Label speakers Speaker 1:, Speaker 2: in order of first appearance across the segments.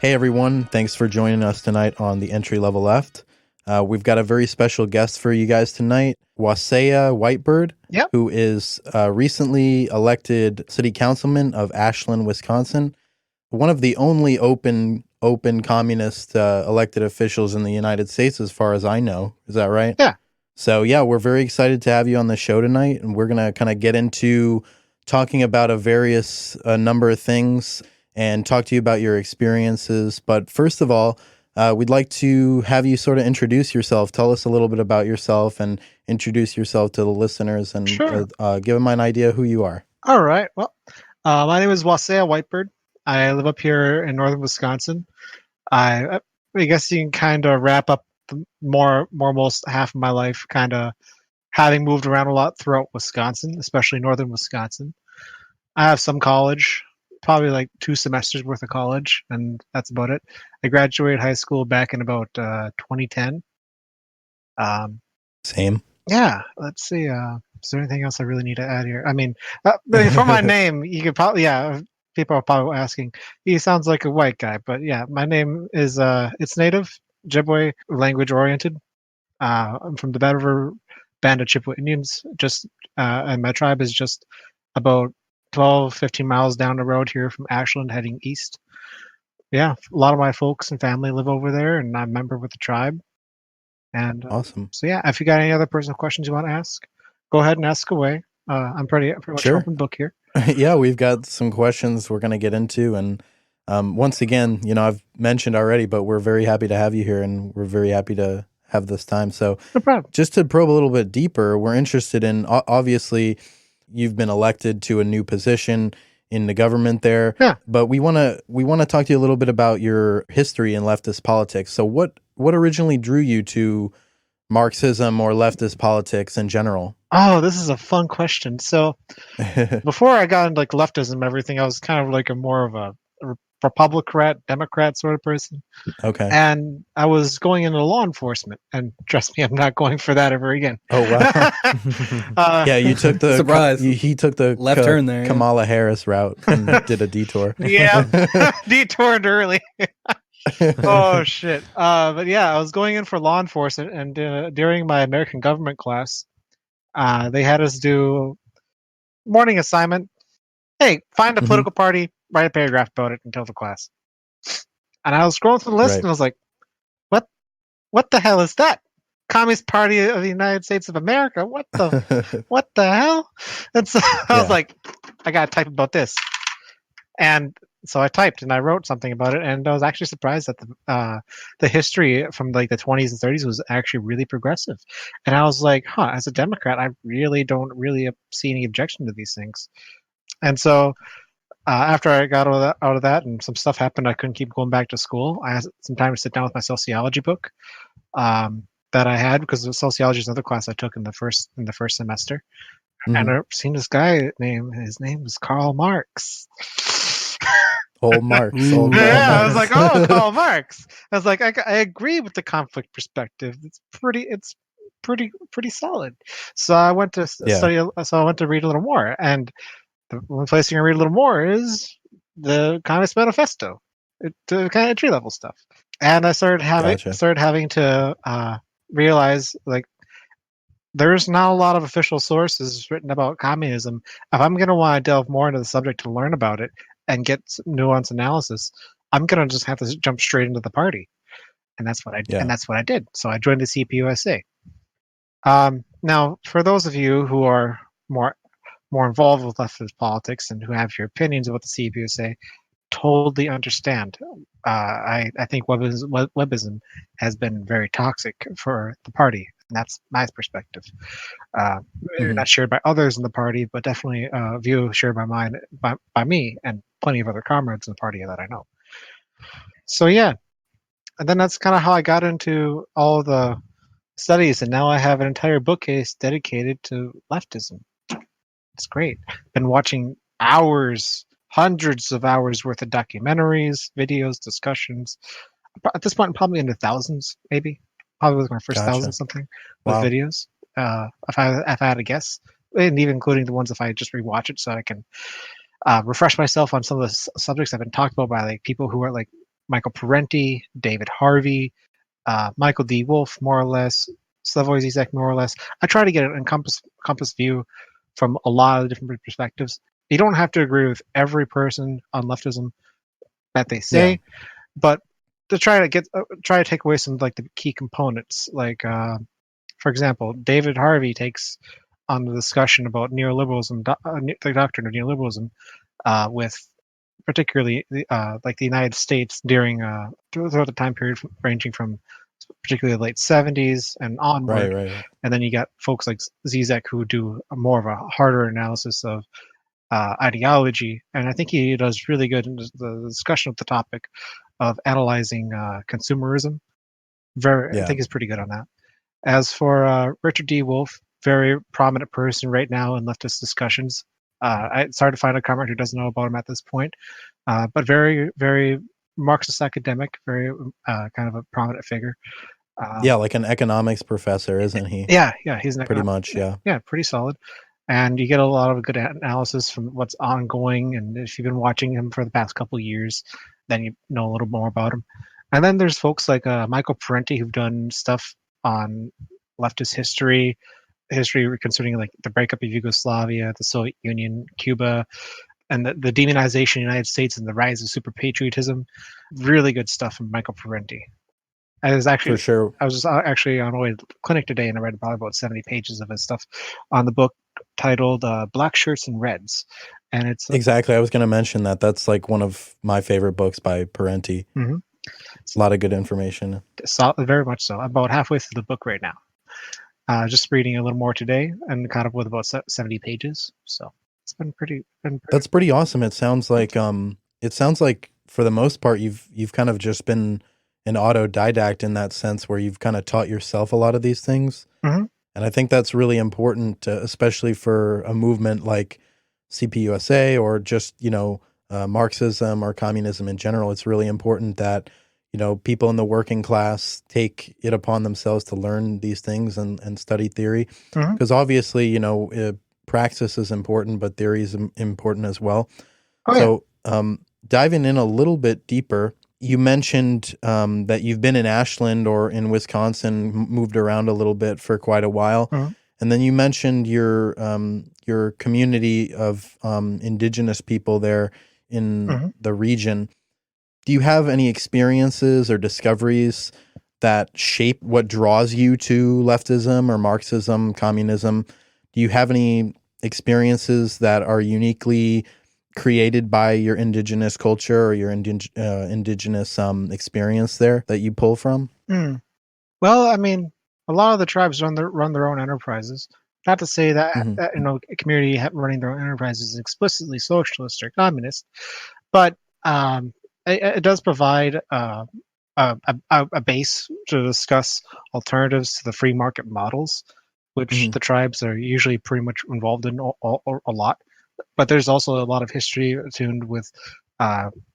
Speaker 1: Hey everyone, thanks for joining us tonight on the Entry Level Left. We've got a very special guest for you guys tonight, Wahsayah Whitebird,
Speaker 2: Yep.
Speaker 1: who is recently elected city councilman of Ashland, Wisconsin, one of the only open communist elected officials in the United States, as far as I know. Is that right?
Speaker 2: Yeah.
Speaker 1: So yeah, we're very excited to have you on the show tonight, and we're gonna kind of get into talking about a number of things and talk to you about your experiences. But first of all, we'd like to have you sort of introduce yourself. Tell us a little bit about yourself and introduce yourself to the listeners and
Speaker 2: Sure.
Speaker 1: give them an idea who you are.
Speaker 2: All right. Well, my name is Wahsayah Whitebird. I live up here in northern Wisconsin. I guess you can kind of wrap up most half of my life kind of having moved around a lot throughout Wisconsin, especially northern Wisconsin. I have some college, probably like 2 semesters worth of college, and that's about it. I graduated high school back in about 2010.
Speaker 1: Same.
Speaker 2: Yeah, let's see. Is there anything else I really need to add here? I mean, for my name, you could probably, people are probably asking, he sounds like a white guy, but yeah, my name is, it's native, Ojibwe language oriented. I'm from the Bedouin Band of Chippewa Indians, and my tribe is just about 12, 15 miles down the road here from Ashland heading east. Yeah, a lot of my folks and family live over there, and I'm a member with the tribe. And
Speaker 1: Awesome.
Speaker 2: so yeah, if you got any other personal questions you want to ask, go ahead and ask away. I'm pretty much
Speaker 1: Sure.
Speaker 2: open book here.
Speaker 1: Yeah, we've got some questions we're going to get into. And once again, I've mentioned already, but we're very happy to have you here and we're very happy to have this time. So
Speaker 2: No problem.
Speaker 1: Just to probe a little bit deeper, we're interested in, obviously, you've been elected to a new position in the government there.
Speaker 2: Yeah.
Speaker 1: But we want to talk to you a little bit about your history in leftist politics. So what originally drew you to Marxism or leftist politics in general?
Speaker 2: Oh, this is a fun question. So before I got into like leftism and everything, I was kind of like more of a Republican, Democrat sort of person.
Speaker 1: Okay.
Speaker 2: And I was going into law enforcement, and trust me, I'm not going for that ever again.
Speaker 1: Oh wow! Yeah, you took the
Speaker 3: surprise.
Speaker 1: He took the
Speaker 3: left turn there.
Speaker 1: Kamala Harris route and did a detour.
Speaker 2: Yeah, detoured early. Oh shit! But yeah, I was going in for law enforcement, and during my American government class, they had us do morning assignment. Hey, find a political party, write a paragraph about it, and tell the class. And I was scrolling through the list, and I was like, "What the hell is that? Communist Party of the United States of America? What the hell?" And so I was like, "I gotta type about this." And so I typed and I wrote something about it, and I was actually surprised that the history from like the 20s and 30s was actually really progressive. And I was like, as a Democrat, I really don't see any objection to these things. And so after I got out of that, and some stuff happened, I couldn't keep going back to school. I had some time to sit down with my sociology book that I had, because sociology is another class I took in the first semester.
Speaker 1: Mm-hmm.
Speaker 2: And I've seen this guy his name is Karl Marx.
Speaker 1: Old Marx.
Speaker 2: Yeah, I was like, oh, Karl Marx. I was like, I agree with the conflict perspective. It's pretty solid. So I went to study. So I went to read a little more, and the one place you can read a little more is the Communist Manifesto, the kind of entry level stuff. And I started having to realize, like, there's not a lot of official sources written about communism. If I'm going to want to delve more into the subject to learn about it and get nuanced analysis, I'm going to just have to jump straight into the party. And that's what I did. And that's what I did. So I joined the CPUSA. Now, for those of you who are more involved with leftist politics and who have your opinions about the CPUSA, totally understand. I think webism has been very toxic for the party, and that's my perspective. Not shared by others in the party, but definitely a view shared by me and plenty of other comrades in the party that I know. So yeah, and then that's kind of how I got into all of the studies, and now I have an entire bookcase dedicated to leftism. It's great. Been watching hundreds of hours worth of documentaries, videos, discussions. At this point, I'm probably in the thousands, maybe. Probably was my first 1,000 something with videos. If I had to guess, and even including the ones if I just rewatch it, so I can refresh myself on some of the subjects I've been talked about by like people who are like Michael Parenti, David Harvey, Michael D. Wolff, more or less, Slavoj Zizek, more or less. I try to get an encompass view from a lot of different perspectives. You don't have to agree with every person on leftism that they say, but to try to take away some like the key components, like for example, David Harvey takes on the discussion about neoliberalism, the doctrine of neoliberalism, with particularly like the United States during throughout the time period ranging from particularly the late 70s and onward.
Speaker 1: Right.
Speaker 2: And then you got folks like Zizek who do more of a harder analysis of ideology. And I think he does really good in the discussion of the topic of analyzing consumerism. I think he's pretty good on that. As for Richard D. Wolff, very prominent person right now in leftist discussions. It's hard to find a commenter who doesn't know about him at this point, but very, very Marxist academic, very kind of a prominent figure.
Speaker 1: Like an economics professor, isn't he?
Speaker 2: Yeah, he's
Speaker 1: pretty much, yeah.
Speaker 2: Yeah, pretty solid. And you get a lot of good analysis from what's ongoing. And if you've been watching him for the past couple of years, then you know a little more about him. And then there's folks like Michael Parenti who've done stuff on leftist history concerning like the breakup of Yugoslavia, the Soviet Union, Cuba, and the demonization of the United States and the rise of super patriotism. Really good stuff from Michael Parenti. I was actually,
Speaker 1: for sure.
Speaker 2: I was actually on my way to the clinic today, and I read probably about 70 pages of his stuff on the book titled "Black Shirts and Reds," and it's
Speaker 1: exactly. I was going to mention that. That's like one of my favorite books by Parenti.
Speaker 2: Mm-hmm.
Speaker 1: A lot of good information.
Speaker 2: Very much so. I'm about halfway through the book right now. Just reading a little more today, and caught up with about 70 pages. So it's been pretty.
Speaker 1: That's pretty awesome. It sounds like for the most part you've kind of just been an autodidact in that sense, where you've kind of taught yourself a lot of these things.
Speaker 2: Mm-hmm.
Speaker 1: And I think that's really important, especially for a movement like CPUSA or just, Marxism or communism in general. It's really important that, people in the working class take it upon themselves to learn these things and study theory. Because obviously, praxis is important, but theory is important as well. Diving in a little bit deeper, you mentioned that you've been in Ashland or in Wisconsin, moved around a little bit for quite a while. And then you mentioned your community of indigenous people there in the region. Do you have any experiences or discoveries that shape what draws you to leftism or Marxism, communism? Do you have any experiences that are uniquely created by your indigenous culture or your indigenous experience there that you pull from?
Speaker 2: Well, I mean, a lot of the tribes run their own enterprises. Not to say that a community running their own enterprises is explicitly socialist or communist, but it does provide a base to discuss alternatives to the free market models, which the tribes are usually pretty much involved in a lot. But there's also a lot of history attuned with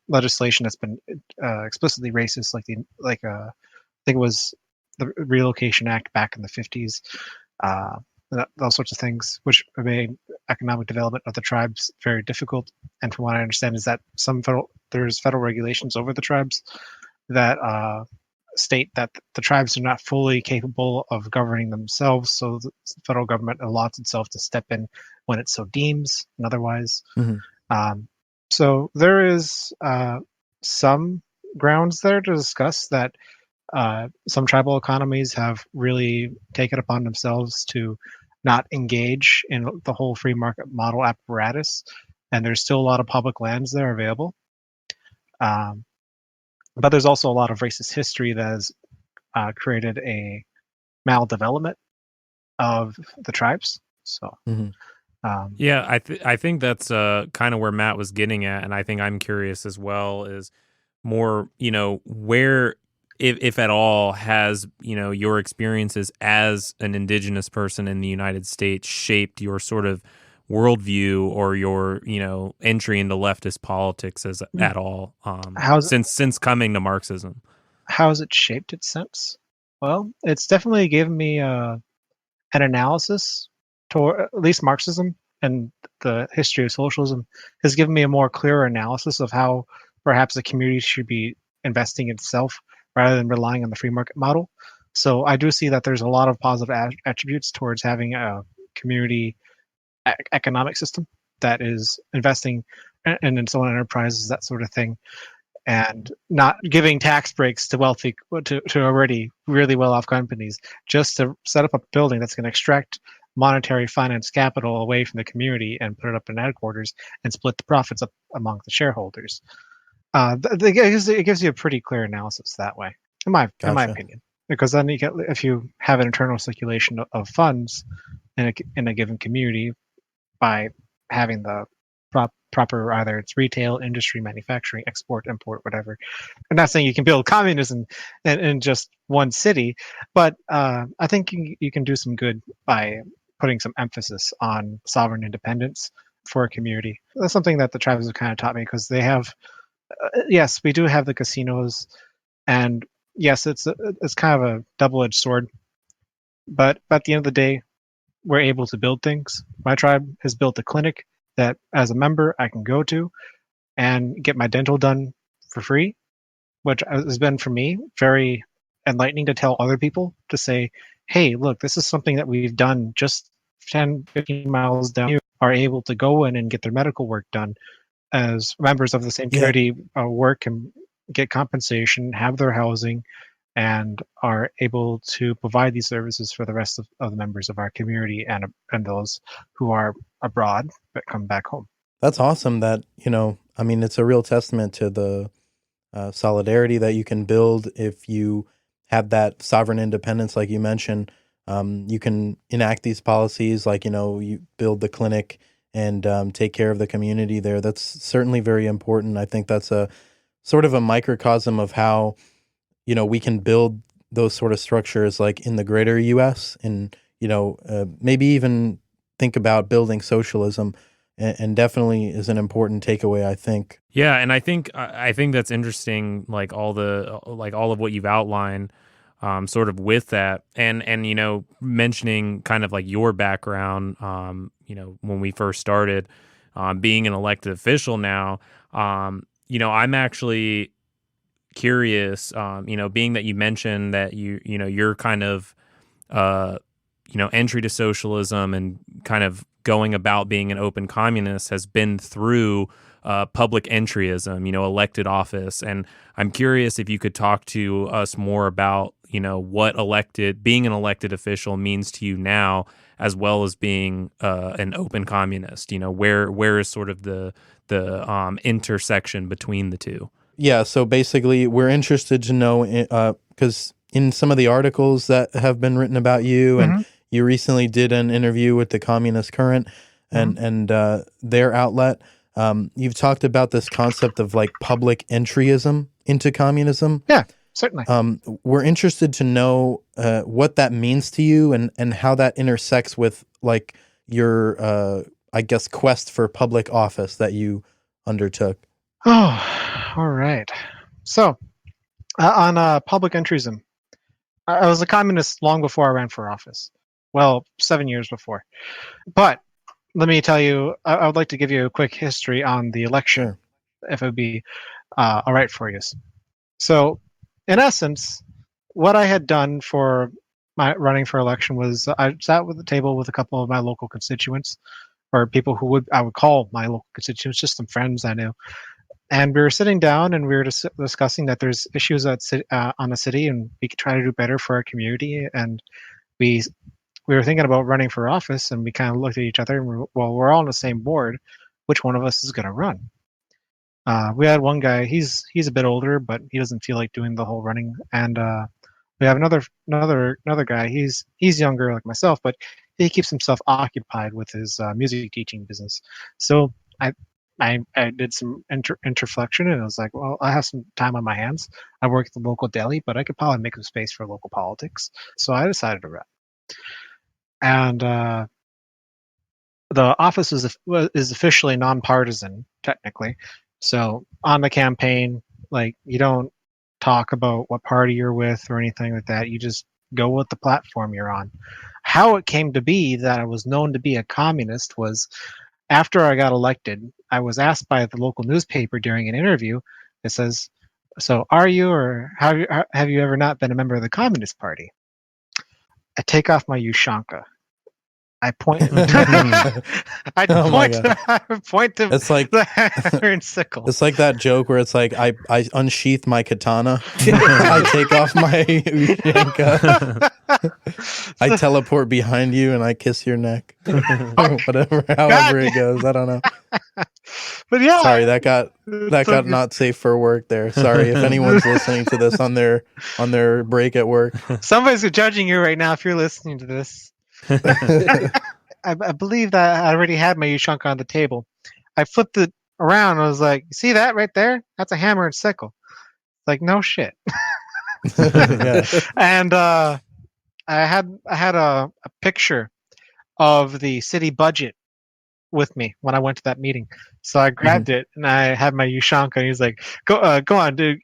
Speaker 2: legislation that's been explicitly racist, like I think it was the Relocation Act back in the 50s, those sorts of things, which made economic development of the tribes very difficult. And from what I understand, is that there's federal regulations over the tribes that state that the tribes are not fully capable of governing themselves, so the federal government allots itself to step in when it so deems and otherwise. So there is some grounds there to discuss that some tribal economies have really taken upon themselves to not engage in the whole free market model apparatus, and there's still a lot of public lands there available. But there's also a lot of racist history that has created a maldevelopment of the tribes. So,
Speaker 3: I think that's kind of where Matt was getting at, and I think I'm curious as well. Is more, where, if at all, has your experiences as an indigenous person in the United States shaped your sort of worldview or your entry into leftist politics at all since coming to Marxism?
Speaker 2: How has it shaped it since? Well, it's definitely given me an analysis toward at least Marxism, and the history of socialism has given me a more clear analysis of how perhaps the community should be investing itself rather than relying on the free market model. So I do see that there's a lot of positive attributes towards having a community economic system that is investing in its own enterprises, that sort of thing, and not giving tax breaks to wealthy to already really well-off companies just to set up a building that's going to extract monetary finance capital away from the community and put it up in headquarters and split the profits up among the shareholders. It gives you a pretty clear analysis that way, in my opinion, because then you get, if you have an internal circulation of funds in a given community by having the proper, either it's retail, industry, manufacturing, export, import, whatever. I'm not saying you can build communism in just one city, but I think you can do some good by putting some emphasis on sovereign independence for a community. That's something that the tribes have kind of taught me, because they have, yes, we do have the casinos, and yes, it's kind of a double-edged sword, but at the end of the day, we're able to build things. My tribe has built a clinic that, as a member, I can go to and get my dental done for free, which has been, for me, very enlightening to tell other people, to say, hey, look, this is something that we've done just 10, 15 miles down here, are able to go in and get their medical work done as members of the same community, work and get compensation, have their housing, and are able to provide these services for the rest of the members of our community and those who are abroad but come back home.
Speaker 1: That's awesome. That, I mean, it's a real testament to the solidarity that you can build if you have that sovereign independence, like you mentioned. You can enact these policies, like, you build the clinic and take care of the community there. That's certainly very important. I think that's a sort of a microcosm of how, we can build those sort of structures, like in the greater U.S. and, maybe even think about building socialism, and definitely is an important takeaway, I think.
Speaker 3: Yeah, and I think that's interesting, like all of what you've outlined, sort of with that, and mentioning kind of like your background, when we first started, being an elected official now, I'm actually curious, being that you mentioned that you're kind of, entry to socialism and kind of going about being an open communist has been through public entryism, elected office. And I'm curious if you could talk to us more about, what being an elected official means to you now, as well as being an open communist. Where is sort of the intersection between the two?
Speaker 1: Yeah, so basically we're interested to know, because in some of the articles that have been written about you, and you recently did an interview with the Communist Current and their outlet, you've talked about this concept of like public entryism into communism.
Speaker 2: Yeah, certainly.
Speaker 1: We're interested to know what that means to you, and how that intersects with like your, I guess, quest for public office that you undertook.
Speaker 2: Oh, all right. So, on public entryism, I was a communist long before I ran for office. Well, 7 years before. But let me tell you, I would like to give you a quick history on the election, if it would be all right for you. So, in essence, what I had done for my running for election was I sat with the table with a couple of my local constituents, or people who I would call my local constituents, just some friends I knew. And we were sitting down and we were discussing that there's issues on the city, and we could try to do better for our community. And we were thinking about running for office, and we kind of looked at each other and we're all on the same board. Which one of us is going to run? We had one guy. He's a bit older, but he doesn't feel like doing the whole running. And we have another guy. He's younger, like myself, but he keeps himself occupied with his music teaching business. So I did some interflection, and I was like, well, I have some time on my hands. I work at the local deli, but I could probably make some space for local politics. So I decided to run. And the office is officially nonpartisan, technically. So on the campaign, like, you don't talk about what party you're with or anything like that. You just go with the platform you're on. How it came to be that I was known to be a communist was, after I got elected, I was asked by the local newspaper during an interview. It says, So are you, or have you ever not been a member of the Communist Party? I take off my Ushanka. I point. I
Speaker 1: Oh my God.
Speaker 2: point to
Speaker 1: It's like
Speaker 2: the hammer and sickle.
Speaker 1: It's like that joke where it's like I unsheath my katana, I take off my ushanka, I teleport behind you and I kiss your neck, or whatever, however it goes. I don't know.
Speaker 2: But yeah,
Speaker 1: sorry, that got not safe for work there. Sorry if anyone's listening to this on their break at work.
Speaker 2: Somebody's judging you right now if you're listening to this. I believe that I already had my Ushanka on the table. I flipped it around and I was like, see that right there? That's a hammer and sickle. Like, no shit.
Speaker 1: Yeah.
Speaker 2: And I had a picture of the city budget with me when I went to that meeting. So I grabbed it and I had my Ushanka. And he's like, go on, dude,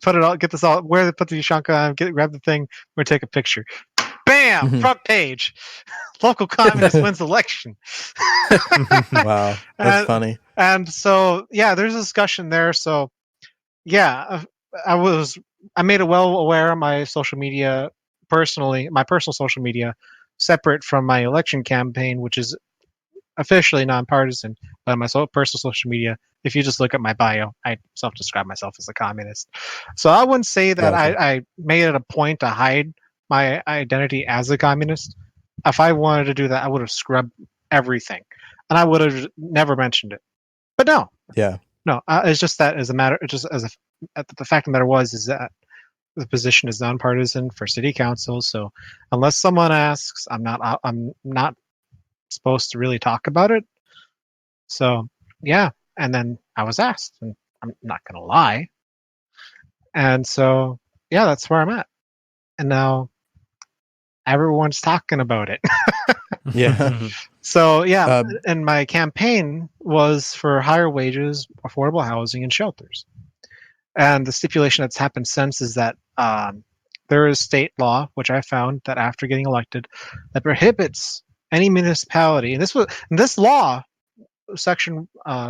Speaker 2: put it all, get this all, put the Ushanka on, grab the thing, we're gonna take a picture. Bam! Front page. Local communist wins election.
Speaker 1: Wow, that's funny.
Speaker 2: And so, yeah, there's a discussion there. So, yeah, I made it well aware of my social media personally, my personal social media, separate from my election campaign, which is officially nonpartisan. But on my personal social media, if you just look at my bio, I self-describe myself as a communist. So I wouldn't say that I made it a point to hide my identity as a communist. If I wanted to do that, I would have scrubbed everything, and I would have never mentioned it. But no, it's just that as a matter, just as the fact of the matter is that the position is nonpartisan for city council. So unless someone asks, I'm not supposed to really talk about it. So yeah, and then I was asked, and I'm not gonna lie, and so yeah, that's where I'm at, and now everyone's talking about it.
Speaker 1: Yeah.
Speaker 2: So yeah, and my campaign was for higher wages, affordable housing, and shelters. And the stipulation that's happened since is that there is state law, which I found that after getting elected, that prohibits any municipality. And this law, section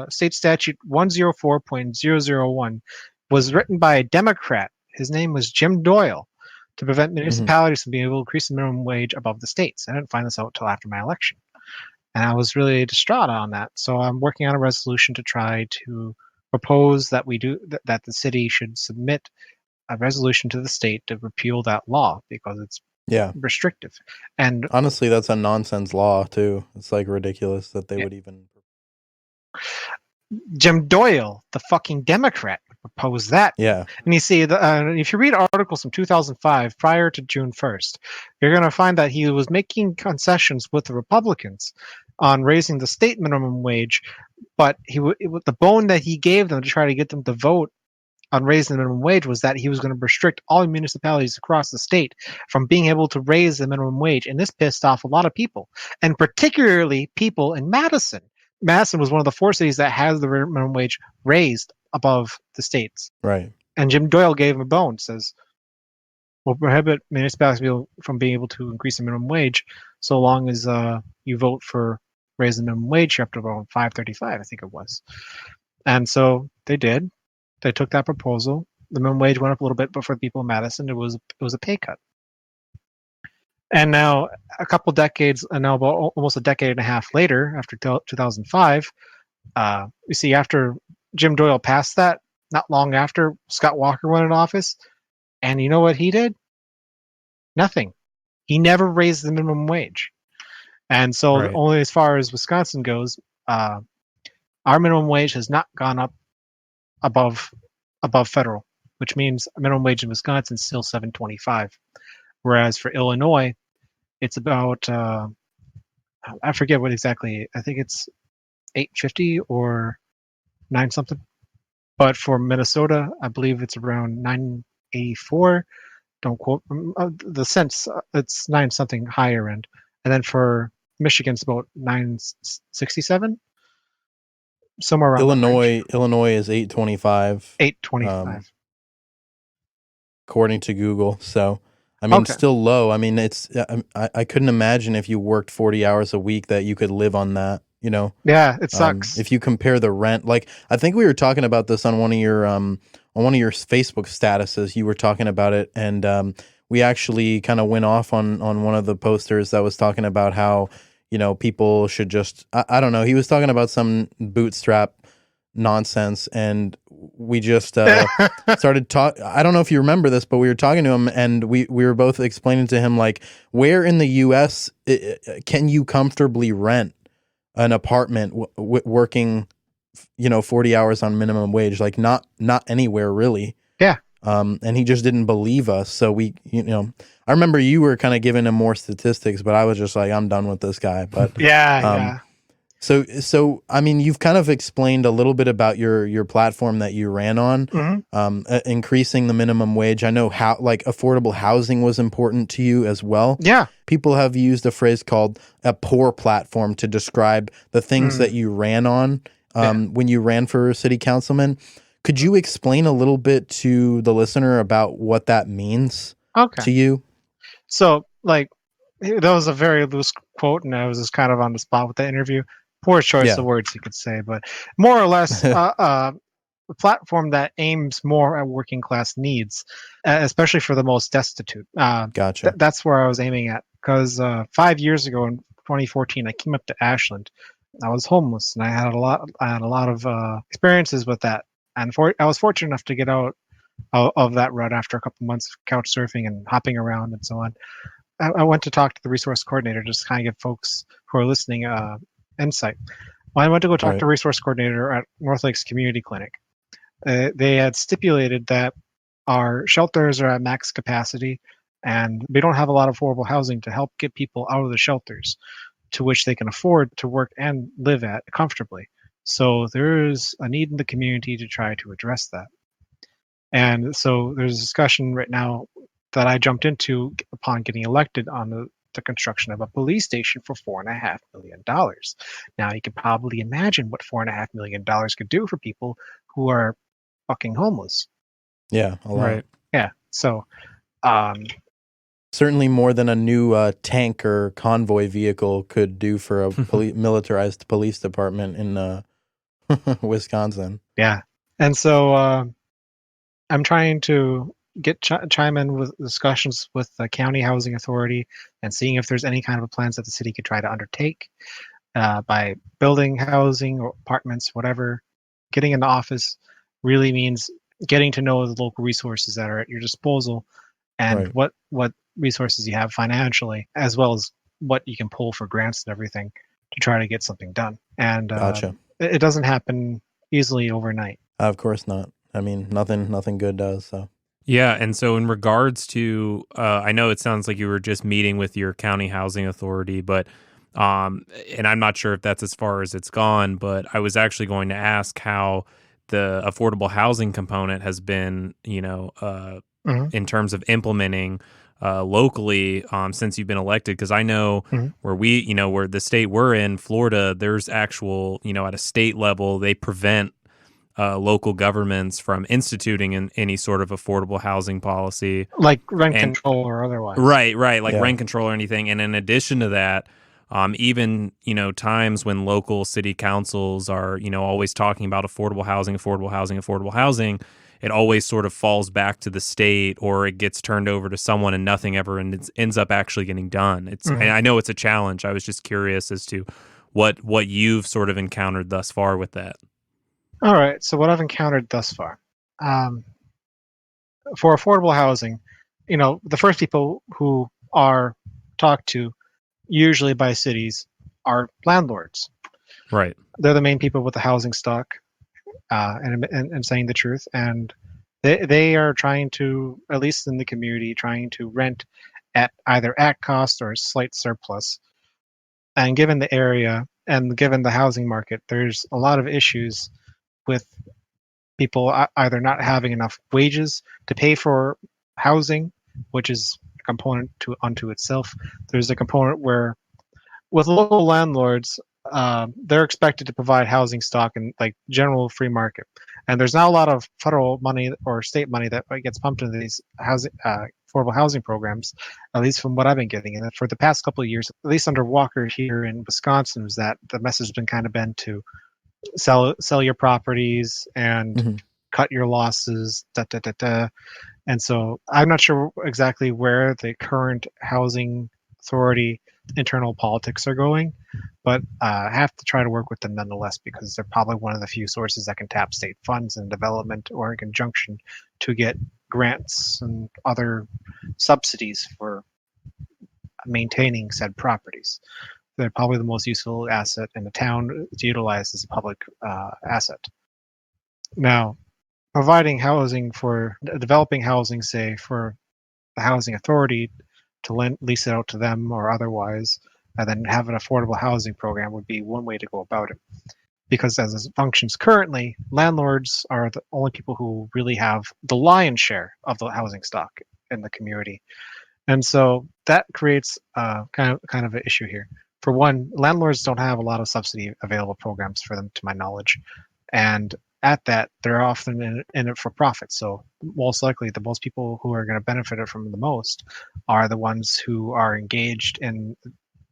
Speaker 2: state statute 104.001, was written by a Democrat. His name was Jim Doyle, to prevent municipalities from being able to increase the minimum wage above the states. I didn't find this out until after my election. And I was really distraught on that. So I'm working on a resolution to try to propose that that the city should submit a resolution to the state to repeal that law because it's restrictive. And
Speaker 1: honestly, that's a nonsense law too. It's like ridiculous that they would even.
Speaker 2: Jim Doyle, the fucking Democrat, would propose that.
Speaker 1: Yeah.
Speaker 2: And you see, if you read articles from 2005 prior to June 1st, you're going to find that he was making concessions with the Republicans on raising the state minimum wage, but the bone that he gave them to try to get them to vote on raising the minimum wage was that he was going to restrict all municipalities across the state from being able to raise the minimum wage. And this pissed off a lot of people, and particularly people in Madison. Madison was one of the 4 cities that has the minimum wage raised above the states.
Speaker 1: Right.
Speaker 2: And Jim Doyle gave him a bone, says, we'll prohibit municipalities from being able to increase the minimum wage so long as you vote for raising the minimum wage up to around $5.35, I think it was. And so they did. They took that proposal. The minimum wage went up a little bit, but for the people in Madison, it was a pay cut. And now, about almost a decade and a half later, after 2005, you see, after Jim Doyle passed that, not long after, Scott Walker went in office, and you know what he did? Nothing. He never raised the minimum wage. And so only as far as Wisconsin goes, our minimum wage has not gone up above federal, which means minimum wage in Wisconsin is still $7.25. Whereas for Illinois, it's about I forget what exactly. I think it's $8.50 or $9 something. But for Minnesota, I believe it's around $9.84. Don't quote the cents. It's $9 something higher end, and then for Michigan, it's about $9.67. Somewhere around
Speaker 1: Illinois is $8.25.
Speaker 2: $8.25.
Speaker 1: According to Google. So I mean, still low. I mean, it's I couldn't imagine if you worked 40 hours a week that you could live on that. You know,
Speaker 2: Yeah, it sucks.
Speaker 1: if you compare the rent, like I think we were talking about this on one of your Facebook statuses. You were talking about it, and we actually kind of went off on one of the posters that was talking about how, you know, people should just I don't know. He was talking about some bootstrap nonsense, and we just started talk. I don't know if you remember this, but we were talking to him, and we were both explaining to him, like, where in the U.S. Can you comfortably rent an apartment working, you know, 40 hours on minimum wage? Like, not anywhere really.
Speaker 2: Yeah.
Speaker 1: And he just didn't believe us. So we, you know, I remember you were kind of giving him more statistics, but I was just like, I'm done with this guy. But
Speaker 2: yeah.
Speaker 1: So I mean, you've kind of explained a little bit about your platform that you ran on, increasing the minimum wage. I know how, like, affordable housing was important to you as well.
Speaker 2: Yeah.
Speaker 1: People have used a phrase called a poor platform to describe the things that you ran on when you ran for city councilman. Could you explain a little bit to the listener about what that means to you?
Speaker 2: So, like, that was a very loose quote, and I was just kind of on the spot with the interview. Poor choice of words, you could say, but more or less a platform that aims more at working class needs, especially for the most destitute.
Speaker 1: Gotcha.
Speaker 2: That's where I was aiming at, because 5 years ago in 2014, I came up to Ashland. I was homeless, and I had a lot of experiences with that, and I was fortunate enough to get out of that rut after a couple months of couch surfing and hopping around and so on. I went to talk to the resource coordinator, just kind of give folks who are listening insight. Well, I went to go talk to the resource coordinator at North Lakes Community Clinic. They had stipulated that our shelters are at max capacity, and we don't have a lot of affordable housing to help get people out of the shelters to which they can afford to work and live at comfortably. So there is a need in the community to try to address that. And so there's a discussion right now that I jumped into upon getting elected on the construction of a police station for $4.5 million. Now you can probably imagine what $4.5 million could do for people who are fucking homeless.
Speaker 1: Yeah, a lot.
Speaker 3: Right.
Speaker 2: Yeah. So
Speaker 1: certainly more than a new tank or convoy vehicle could do for a militarized police department in Wisconsin.
Speaker 2: Yeah. And so I'm trying to chime in with discussions with the county housing authority and seeing if there's any kind of plans that the city could try to undertake by building housing or apartments, whatever. Getting in the office really means getting to know the local resources that are at your disposal and what resources you have financially, as well as what you can pull for grants and everything to try to get something done. And it doesn't happen easily overnight.
Speaker 1: Of course not. I mean, nothing good does. So.
Speaker 3: Yeah, and so in regards to, I know it sounds like you were just meeting with your county housing authority, but, and I'm not sure if that's as far as it's gone, but I was actually going to ask how the affordable housing component has been, you know, in terms of implementing locally since you've been elected, because I know where the state we're in, Florida, there's actual, you know, at a state level, they prevent local governments from instituting any sort of affordable housing policy,
Speaker 2: like rent control or otherwise.
Speaker 3: Right, like rent control or anything. And in addition to that, even, you know, times when local city councils are, you know, always talking about affordable housing, it always sort of falls back to the state, or it gets turned over to someone and nothing ever ends up actually getting done. And I know it's a challenge. I was just curious as to what you've sort of encountered thus far with that.
Speaker 2: All right. So what I've encountered thus far, for affordable housing, you know, the first people who are talked to, usually by cities, are landlords.
Speaker 3: Right.
Speaker 2: They're the main people with the housing stock, and saying the truth. And they are trying to, at least in the community, trying to rent at either at cost or a slight surplus. And given the area and given the housing market, there's a lot of issues with people either not having enough wages to pay for housing, which is a component unto itself. There's a component where, with local landlords, they're expected to provide housing stock and like general free market, And there's not a lot of federal money or state money that gets pumped into these housing, affordable housing programs, at least from what I've been getting. And for the past couple of years, at least under Walker here in Wisconsin, is that the message has been kind of been to sell your properties and cut your losses, And so I'm not sure exactly where the current housing authority internal politics are going, but I have to try to work with them nonetheless, because they're probably one of the few sources that can tap state funds in development or in conjunction to get grants and other subsidies for maintaining said properties. They're probably the most useful asset in the town to utilize as a public asset. Now, providing housing for developing housing, say for the housing authority to lease it out to them or otherwise, and then have an affordable housing program would be one way to go about it. Because as it functions currently, landlords are the only people who really have the lion's share of the housing stock in the community. And so that creates kind of an issue here. For one, landlords don't have a lot of subsidy available programs for them, to my knowledge. And at that, they're often in it for profit. So most likely, the most people who are going to benefit it from the most are the ones who are engaged in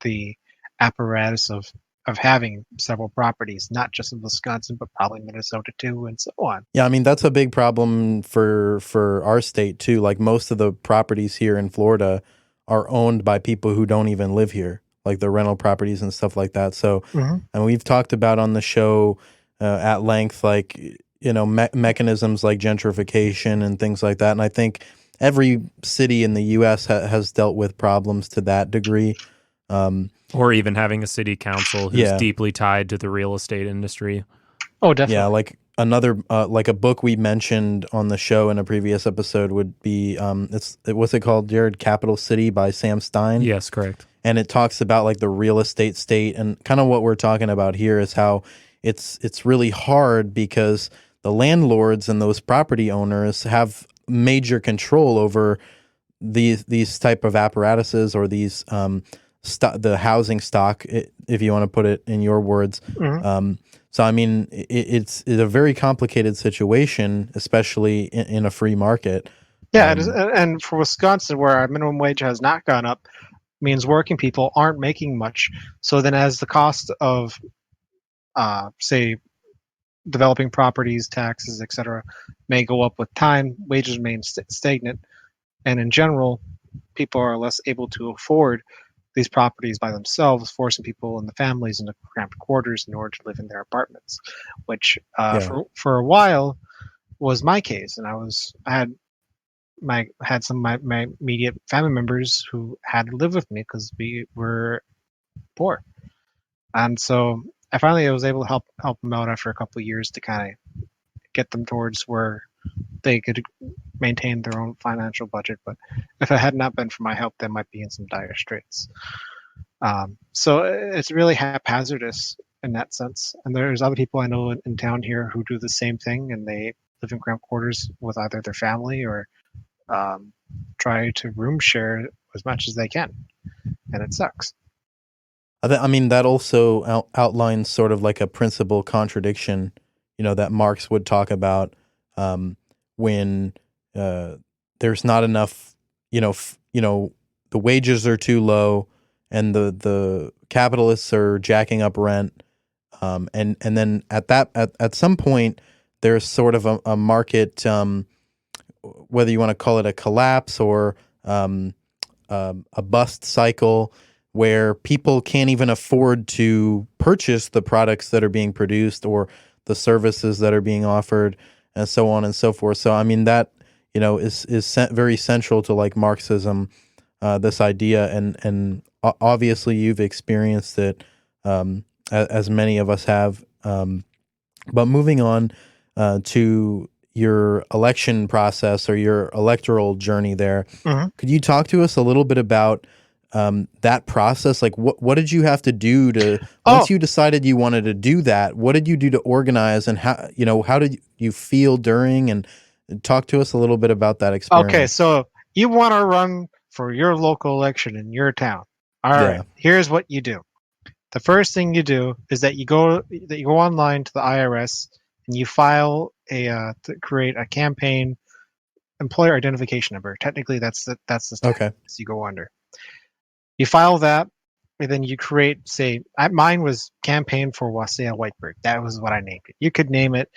Speaker 2: the apparatus of having several properties, not just in Wisconsin, but probably Minnesota too, and so on.
Speaker 1: Yeah, I mean, that's a big problem for our state too. Like most of the properties here in Florida are owned by people who don't even live here, like the rental properties and stuff like that. So, and we've talked about on the show at length, like, you know, mechanisms like gentrification and things like that. And I think every city in the U.S. has dealt with problems to that degree.
Speaker 3: Or even having a city council who's deeply tied to the real estate industry.
Speaker 2: Oh, definitely.
Speaker 1: Yeah, like another like a book we mentioned on the show in a previous episode would be what's it called, Jared? Capital City by Sam Stein.
Speaker 3: Yes, correct.
Speaker 1: And it talks about like the real estate state, and kind of what we're talking about here is how it's really hard because the landlords and those property owners have major control over these type of apparatuses or these the housing stock, if you want to put it in your words. So I mean, it's a very complicated situation, especially in a free market.
Speaker 2: Yeah, and for Wisconsin, where our minimum wage has not gone up, means working people aren't making much. So then, as the cost of say developing properties, taxes, etc., may go up with time, wages remain stagnant, and in general, people are less able to afford these properties by themselves, forcing people and the families into cramped quarters in order to live in their apartments, which for a while was my case. And I had some of my immediate family members who had to live with me because we were poor. And so I finally was able to help them out after a couple of years to kind of get them towards where they could maintain their own financial budget. But if it had not been for my help, they might be in some dire straits. So it's really haphazardous in that sense. And there's other people I know in town here who do the same thing, and they live in cramped quarters with either their family or try to room share as much as they can. And it sucks.
Speaker 1: I mean, that also outlines sort of like a principal contradiction, you know, that Marx would talk about when there's not enough, the wages are too low and the capitalists are jacking up rent. And then at some point, there's sort of a market, whether you want to call it a collapse or a bust cycle, where people can't even afford to purchase the products that are being produced or the services that are being offered, and so on and so forth. So, I mean, that, is very central to like Marxism, this idea, and obviously you've experienced it, as many of us have. But moving on to your election process or your electoral journey there, could you talk to us a little bit about that process? Like what did you have to do to, once you decided you wanted to do that, what did you do to organize, and how did you feel during, and talk to us a little bit about that experience?
Speaker 2: Okay. So you want to run for your local election in your town. All right. Here's what you do. The first thing you do is that you go online to the IRS and you file to create a campaign employer identification number. Technically, that's the
Speaker 1: Okay.
Speaker 2: status you go under. You file that, and then you create, say, mine was campaign for Wahsayah Whitebird. That was what I named it. You could name it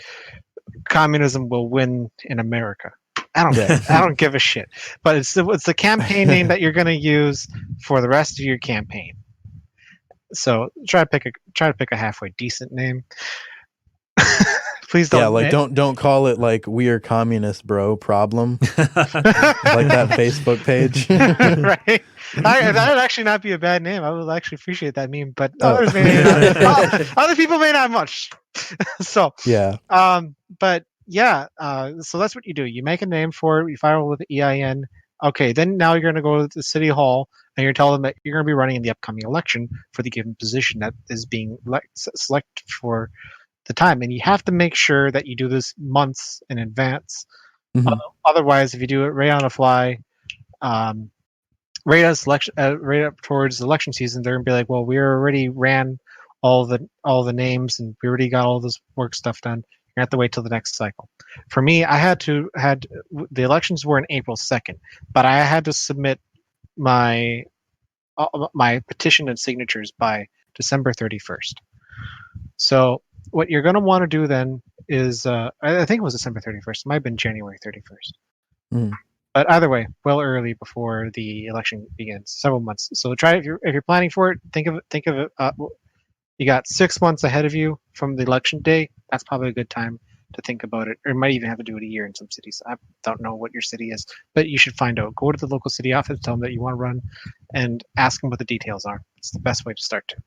Speaker 2: Communism Will Win in America. I don't give a shit. But it's the campaign name that you're going to use for the rest of your campaign. So try to pick a halfway decent name. Please don't.
Speaker 1: Yeah, like don't call it like "We Are Communist, Bro" problem, like that Facebook page.
Speaker 2: Right. That would actually not be a bad name. I would actually appreciate that meme, but others may not. Other people may not much. So
Speaker 1: yeah.
Speaker 2: But yeah, so that's what you do. You make a name for it. You file with the EIN. Okay, then now you're going to go to the city hall and you're telling them that you're going to be running in the upcoming election for the given position that is being selected for the time, and you have to make sure that you do this months in advance.
Speaker 1: Mm-hmm.
Speaker 2: Otherwise, if you do it right on the fly, right up towards the election season, they're gonna be like, "Well, we already ran all the names, and we already got all this work stuff done. You have to wait till the next cycle." For me, I had the elections were in April 2nd, but I had to submit my petition and signatures by December 31st. So what you're going to want to do then is, I think it was December 31st. It might have been January 31st.
Speaker 1: Mm.
Speaker 2: But either way, well early before the election begins, several months. So try if you're planning for it, think of it. You got 6 months ahead of you from the election day. That's probably a good time to think about it. Or you might even have to do it a year in some cities. I don't know what your city is, but you should find out. Go to the local city office, tell them that you want to run, and ask them what the details are. It's the best way to start to.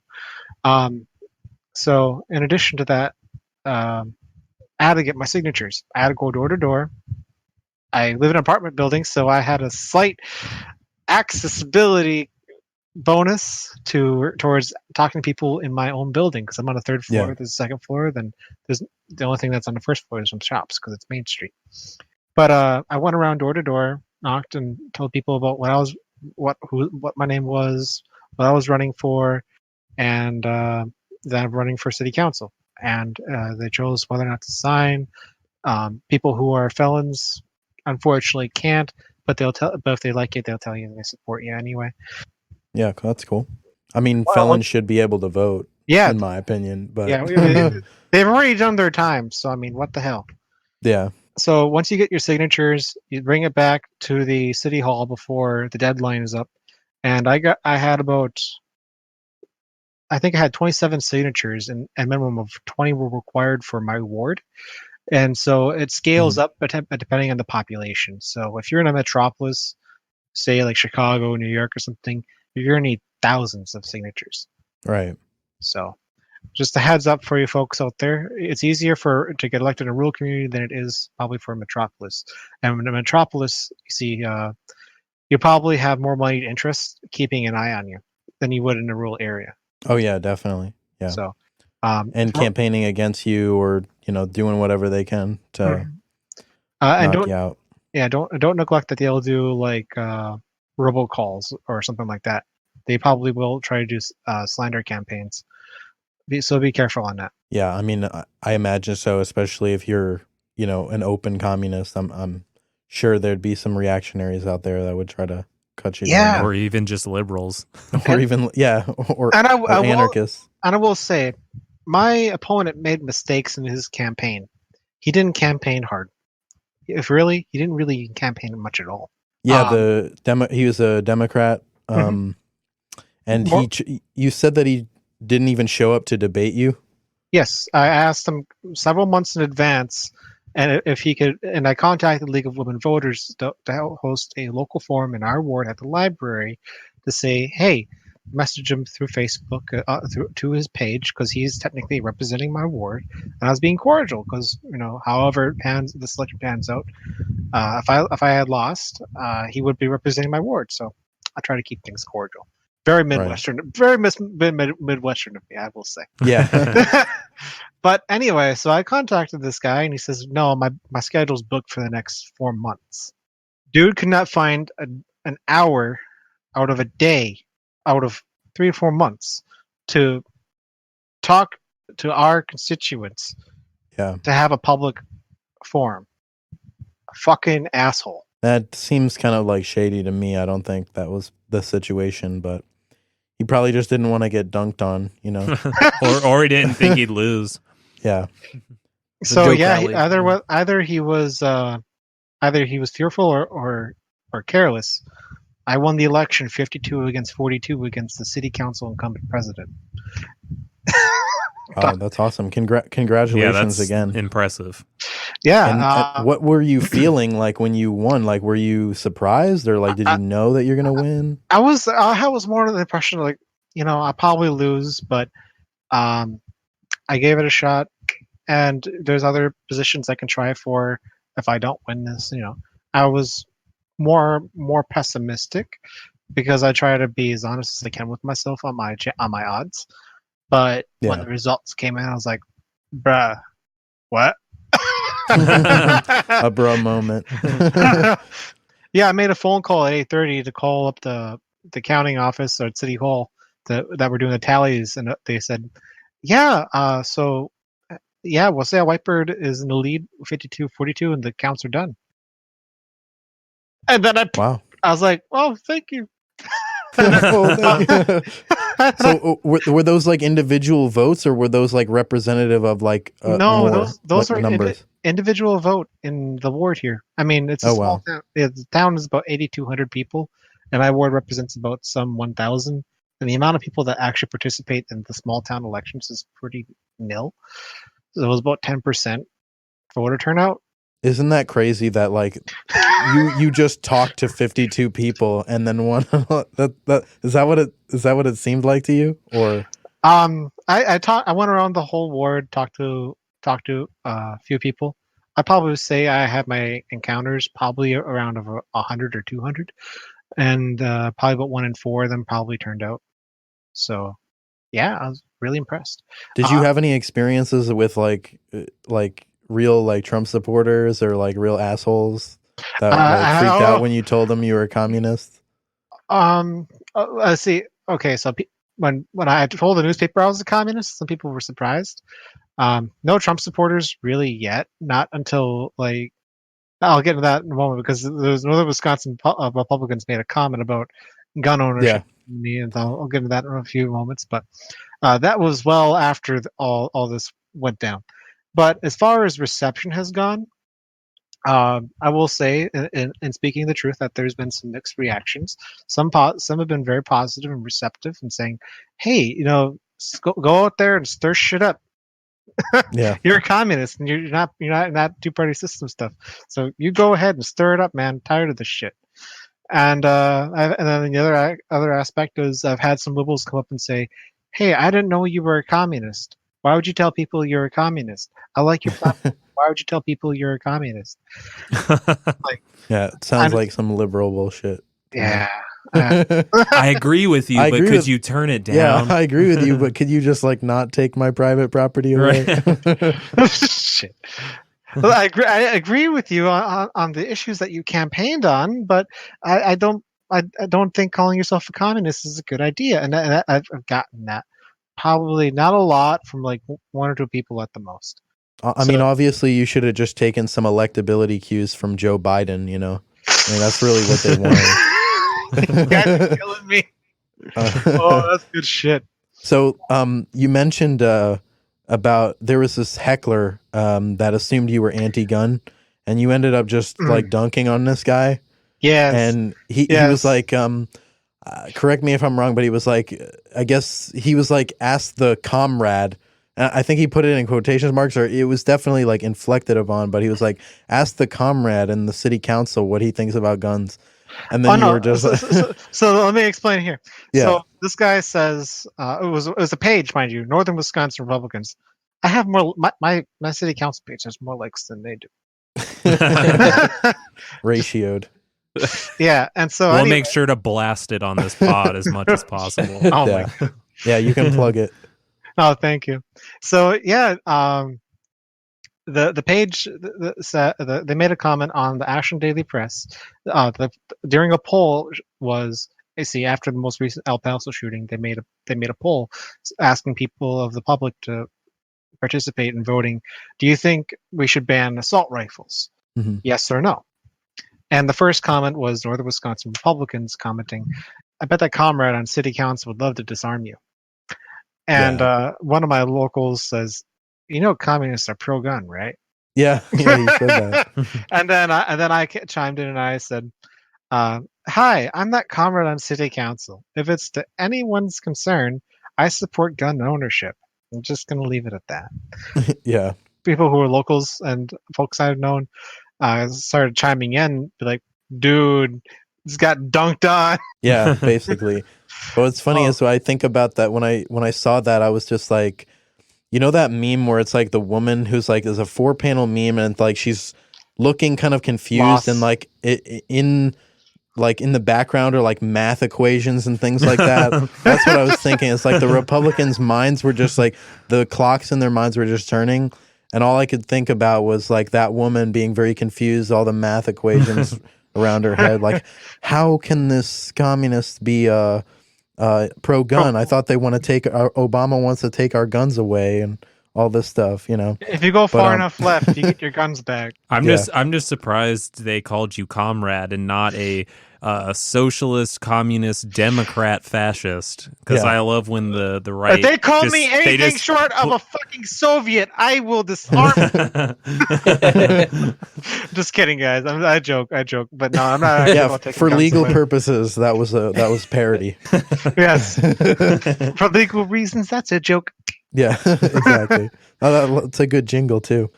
Speaker 2: So in addition to that, I had to get my signatures. I had to go door to door. I live in an apartment building, so I had a slight accessibility bonus towards talking to people in my own building because I'm on the third floor.
Speaker 1: Yeah.
Speaker 2: There's a second floor. Then there's the only thing that's on the first floor is some shops because it's Main Street. But I went around door to door, knocked, and told people about what my name was, what I was running for, and that I'm running for city council. And they chose whether or not to sign. People who are felons, unfortunately, can't. But if they like it, they'll tell you and they support you anyway.
Speaker 1: Yeah, that's cool. I mean, felons should be able to vote.
Speaker 2: Yeah,
Speaker 1: in my opinion. But
Speaker 2: yeah, they've already done their time. So I mean, what the hell?
Speaker 1: Yeah.
Speaker 2: So once you get your signatures, you bring it back to the city hall before the deadline is up. And I think I had 27 signatures, and a minimum of 20 were required for my ward. And so it scales up depending on the population. So if you're in a metropolis, say like Chicago, New York or something, you're going to need thousands of signatures.
Speaker 1: Right.
Speaker 2: So just a heads up for you folks out there. It's easier to get elected in a rural community than it is probably for a metropolis. And in a metropolis, you see, you probably have more moneyed interests keeping an eye on you than you would in a rural area.
Speaker 1: Oh yeah, definitely. Yeah.
Speaker 2: So,
Speaker 1: and campaigning against you, or doing whatever they can to knock you out.
Speaker 2: Yeah, don't neglect that they'll do like robocalls or something like that. They probably will try to do slander campaigns. So be careful on that.
Speaker 1: Yeah, I mean, I imagine so, especially if you're, an open communist. I'm sure there'd be some reactionaries out there that would try to cut you down.
Speaker 3: Or even just liberals.
Speaker 1: Or even, or anarchists.
Speaker 2: And I will say, my opponent made mistakes in his campaign. He didn't campaign hard. He didn't really campaign much at all.
Speaker 1: Yeah, he was a Democrat, and you said that he didn't even show up to debate you.
Speaker 2: Yes, I asked him several months in advance, and if he could, and I contacted League of Women Voters to host a local forum in our ward at the library to say, hey, message him through Facebook to his page because he's technically representing my ward, and I was being cordial because however the selection pans out, if I had lost, he would be representing my ward, so I try to keep things cordial. Very Midwestern, right. Very Midwestern of me, I will say.
Speaker 1: Yeah.
Speaker 2: But anyway, so I contacted this guy, and he says, no, my schedule's booked for the next 4 months. Dude could not find an hour out of a day, out of 3 to 4 months, to talk to our constituents
Speaker 1: Yeah.
Speaker 2: to have a public forum. Fucking asshole.
Speaker 1: That seems kind of like shady to me. I don't think that was the situation, but he probably just didn't want to get dunked on, you know.
Speaker 3: or he didn't think he'd lose.
Speaker 1: Yeah.
Speaker 2: So yeah, either he was fearful or careless. I won the election 52 against 42 against the city council incumbent president.
Speaker 1: Oh, that's awesome. Congratulations again.
Speaker 3: Impressive.
Speaker 2: Yeah.
Speaker 1: And what were you feeling like when you won? Like, were you surprised, or like, did you know that you're going to win?
Speaker 2: I was more of the impression like, I'll probably lose, but I gave it a shot, and there's other positions I can try for if I don't win this. I was more pessimistic because I try to be as honest as I can with myself on my odds. But when the results came in, I was like, bruh, what?
Speaker 1: A bro moment.
Speaker 2: Yeah, I made a phone call at 8:30 to call up the counting office or City Hall that were doing the tallies, and they said, Wahsayah Whitebird is in the lead 52-42 and the counts are done. And then I was like, well, thank you.
Speaker 1: So were those like individual votes, or were those like representative of like
Speaker 2: no, those were
Speaker 1: numbers?
Speaker 2: Individual vote in the ward here. I mean, it's a small town. The town is about 8,200 people, and my ward represents about some 1,000. And the amount of people that actually participate in the small town elections is pretty nil. So it was about 10% voter turnout.
Speaker 1: Isn't that crazy that like you just talked to 52 people and then one is that what it seemed like to you? Or
Speaker 2: I went around the whole ward, talked to a few people. I probably would say I had my encounters probably around 100 or 200, and probably about 1 in 4 of them probably turned out. So yeah, I was really impressed.
Speaker 1: Did you have any experiences with like real like Trump supporters or like real assholes that freaked out when you told them you were a communist?
Speaker 2: Let's see. Okay, so when I told the newspaper I was a communist, some people were surprised. No Trump supporters really yet. Not until like I'll get into that in a moment, because there's another Wisconsin Republicans made a comment about gun ownership. Yeah. And I'll get into that in a few moments. But that was well after all this went down. But as far as reception has gone, I will say, in speaking the truth, that there's been some mixed reactions. Some have been very positive and receptive and saying, "Hey, go out there and stir shit up.
Speaker 1: Yeah,
Speaker 2: you're a communist and you're not in that two-party system stuff. So you go ahead and stir it up, man. I'm tired of this shit." And and then the other aspect is I've had some liberals come up and say, "Hey, I didn't know you were a communist. Why would you tell people you're a communist? I like your platform. Why would you tell people you're a communist?"
Speaker 1: Yeah, it sounds like some liberal bullshit.
Speaker 2: Yeah.
Speaker 3: I agree with you, but could you turn it down?
Speaker 1: Yeah, I agree with you, but could you just like not take my private property away?
Speaker 2: Shit. Well, I agree with you on the issues that you campaigned on, but I don't think calling yourself a communist is a good idea, and I've gotten that. Probably not a lot from like 1 or 2 people at the most.
Speaker 1: I mean, obviously, you should have just taken some electability cues from Joe Biden. I mean, that's really what they wanted.
Speaker 2: You guys are killing me. Oh, that's good shit.
Speaker 1: So, you mentioned about there was this heckler that assumed you were anti-gun, and you ended up just like dunking on this guy.
Speaker 2: Yes.
Speaker 1: And he was like, correct me if I'm wrong, but he was like, I guess he was like, ask the comrade. I think he put it in quotation marks, or it was definitely like inflected upon, but he was like, ask the comrade in the city council what he thinks about guns. And then were just
Speaker 2: so let me explain here.
Speaker 1: Yeah.
Speaker 2: So this guy says it was a page, mind you, Northern Wisconsin Republicans. I have more my city council page has more likes than they do.
Speaker 1: Ratioed.
Speaker 2: Yeah, and so
Speaker 3: we'll make sure to blast it on this pod as much as possible.
Speaker 2: Oh
Speaker 1: yeah.
Speaker 2: My God.
Speaker 1: Yeah, you can plug it.
Speaker 2: Oh, thank you. So yeah, the page they made a comment on the Ashland Daily Press during a poll was after the most recent El Paso shooting, they made a poll asking people of the public to participate in voting, do you think we should ban assault rifles?
Speaker 1: Mm-hmm.
Speaker 2: Yes or no? And the first comment was Northern Wisconsin Republicans commenting, I bet that comrade on city council would love to disarm you. And one of my locals says, communists are pro-gun, right?
Speaker 1: Yeah, he said that.
Speaker 2: and then I chimed in and I said, hi, I'm that comrade on city council. If it's to anyone's concern, I support gun ownership. I'm just going to leave it at that.
Speaker 1: Yeah.
Speaker 2: People who are locals and folks I've known started chiming in, be like, dude, it's got dunked on.
Speaker 1: Yeah, basically. But what's funny is when I think about that, when I saw that, I was just like, that meme where it's like the woman who's like, there's a 4-panel meme and like she's looking kind of confused
Speaker 2: Lost.
Speaker 1: and like in the background are like math equations and things like that. That's what I was thinking. It's like the Republicans' minds were just like, the clocks in their minds were just turning. And all I could think about was like that woman being very confused, all the math equations around her head. Like, how can this communist be pro-gun? I thought they want to take Obama wants to take our guns away and all this stuff,
Speaker 2: If you go far enough left, you get your guns back.
Speaker 3: I'm just surprised they called you comrade and not a socialist, communist, Democrat, fascist. Because I love when the right.
Speaker 2: If they call me anything short of a fucking Soviet, I will disarm. Just kidding, guys. I joke, but no, I'm not.
Speaker 1: Yeah, for legal purposes, that was parody.
Speaker 2: Yes, for legal reasons, that's a joke.
Speaker 1: Yeah, exactly. That's a good jingle too.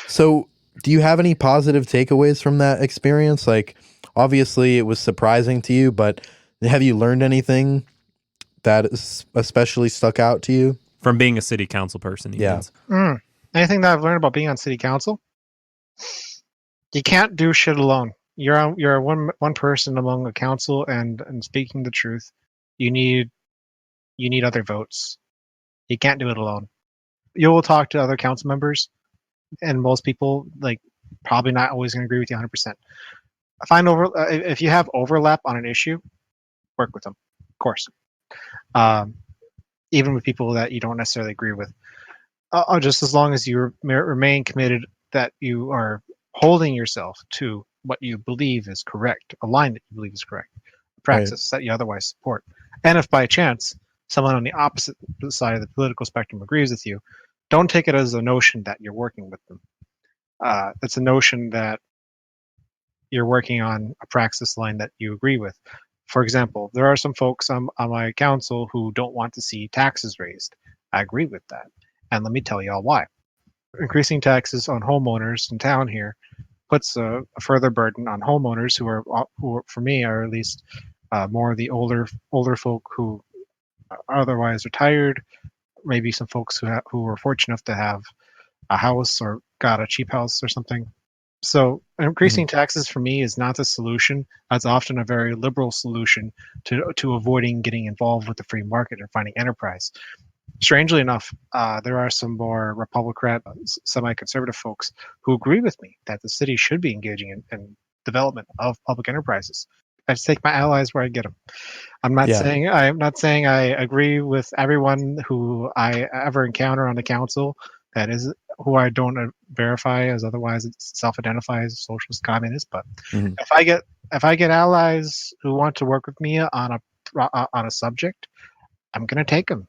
Speaker 1: So, do you have any positive takeaways from that experience? Like, obviously, it was surprising to you, but have you learned anything that is especially stuck out to you
Speaker 3: from being a city council person?
Speaker 1: Yeah.
Speaker 2: Anything that I've learned about being on city council? You can't do shit alone. You're one person among a council, and speaking the truth, you need other votes. You can't do it alone. You will talk to other council members, and most people probably not always going to agree with you 100%. If you have overlap on an issue, work with them, of course. Even with people that you don't necessarily agree with, just as long as you remain committed, that you are holding yourself to what you believe is correct, a line that you believe is correct, a practice that you otherwise support. And if by chance someone on the opposite side of the political spectrum agrees with you, don't take it as a notion that you're working with them. It's a notion that you're working on a praxis line that you agree with. For example, there are some folks on my council who don't want to see taxes raised. I agree with that. And let me tell you all why. Increasing taxes on homeowners in town here puts a further burden on homeowners who are, for me, are at least more of the older folk who are otherwise retired, maybe some folks who were fortunate enough to have a house or got a cheap house or something. So increasing taxes for me is not the solution. That's often a very liberal solution to avoiding getting involved with the free market or finding enterprise. Strangely enough, there are some more Republican, semi-conservative folks who agree with me that the city should be engaging in development of public enterprises. I just take my allies where I get them. I'm not saying I agree with everyone who I ever encounter on the council. That is who I don't verify as otherwise self-identify as a socialist communist. But if I get allies who want to work with me on a subject, I'm going to take them.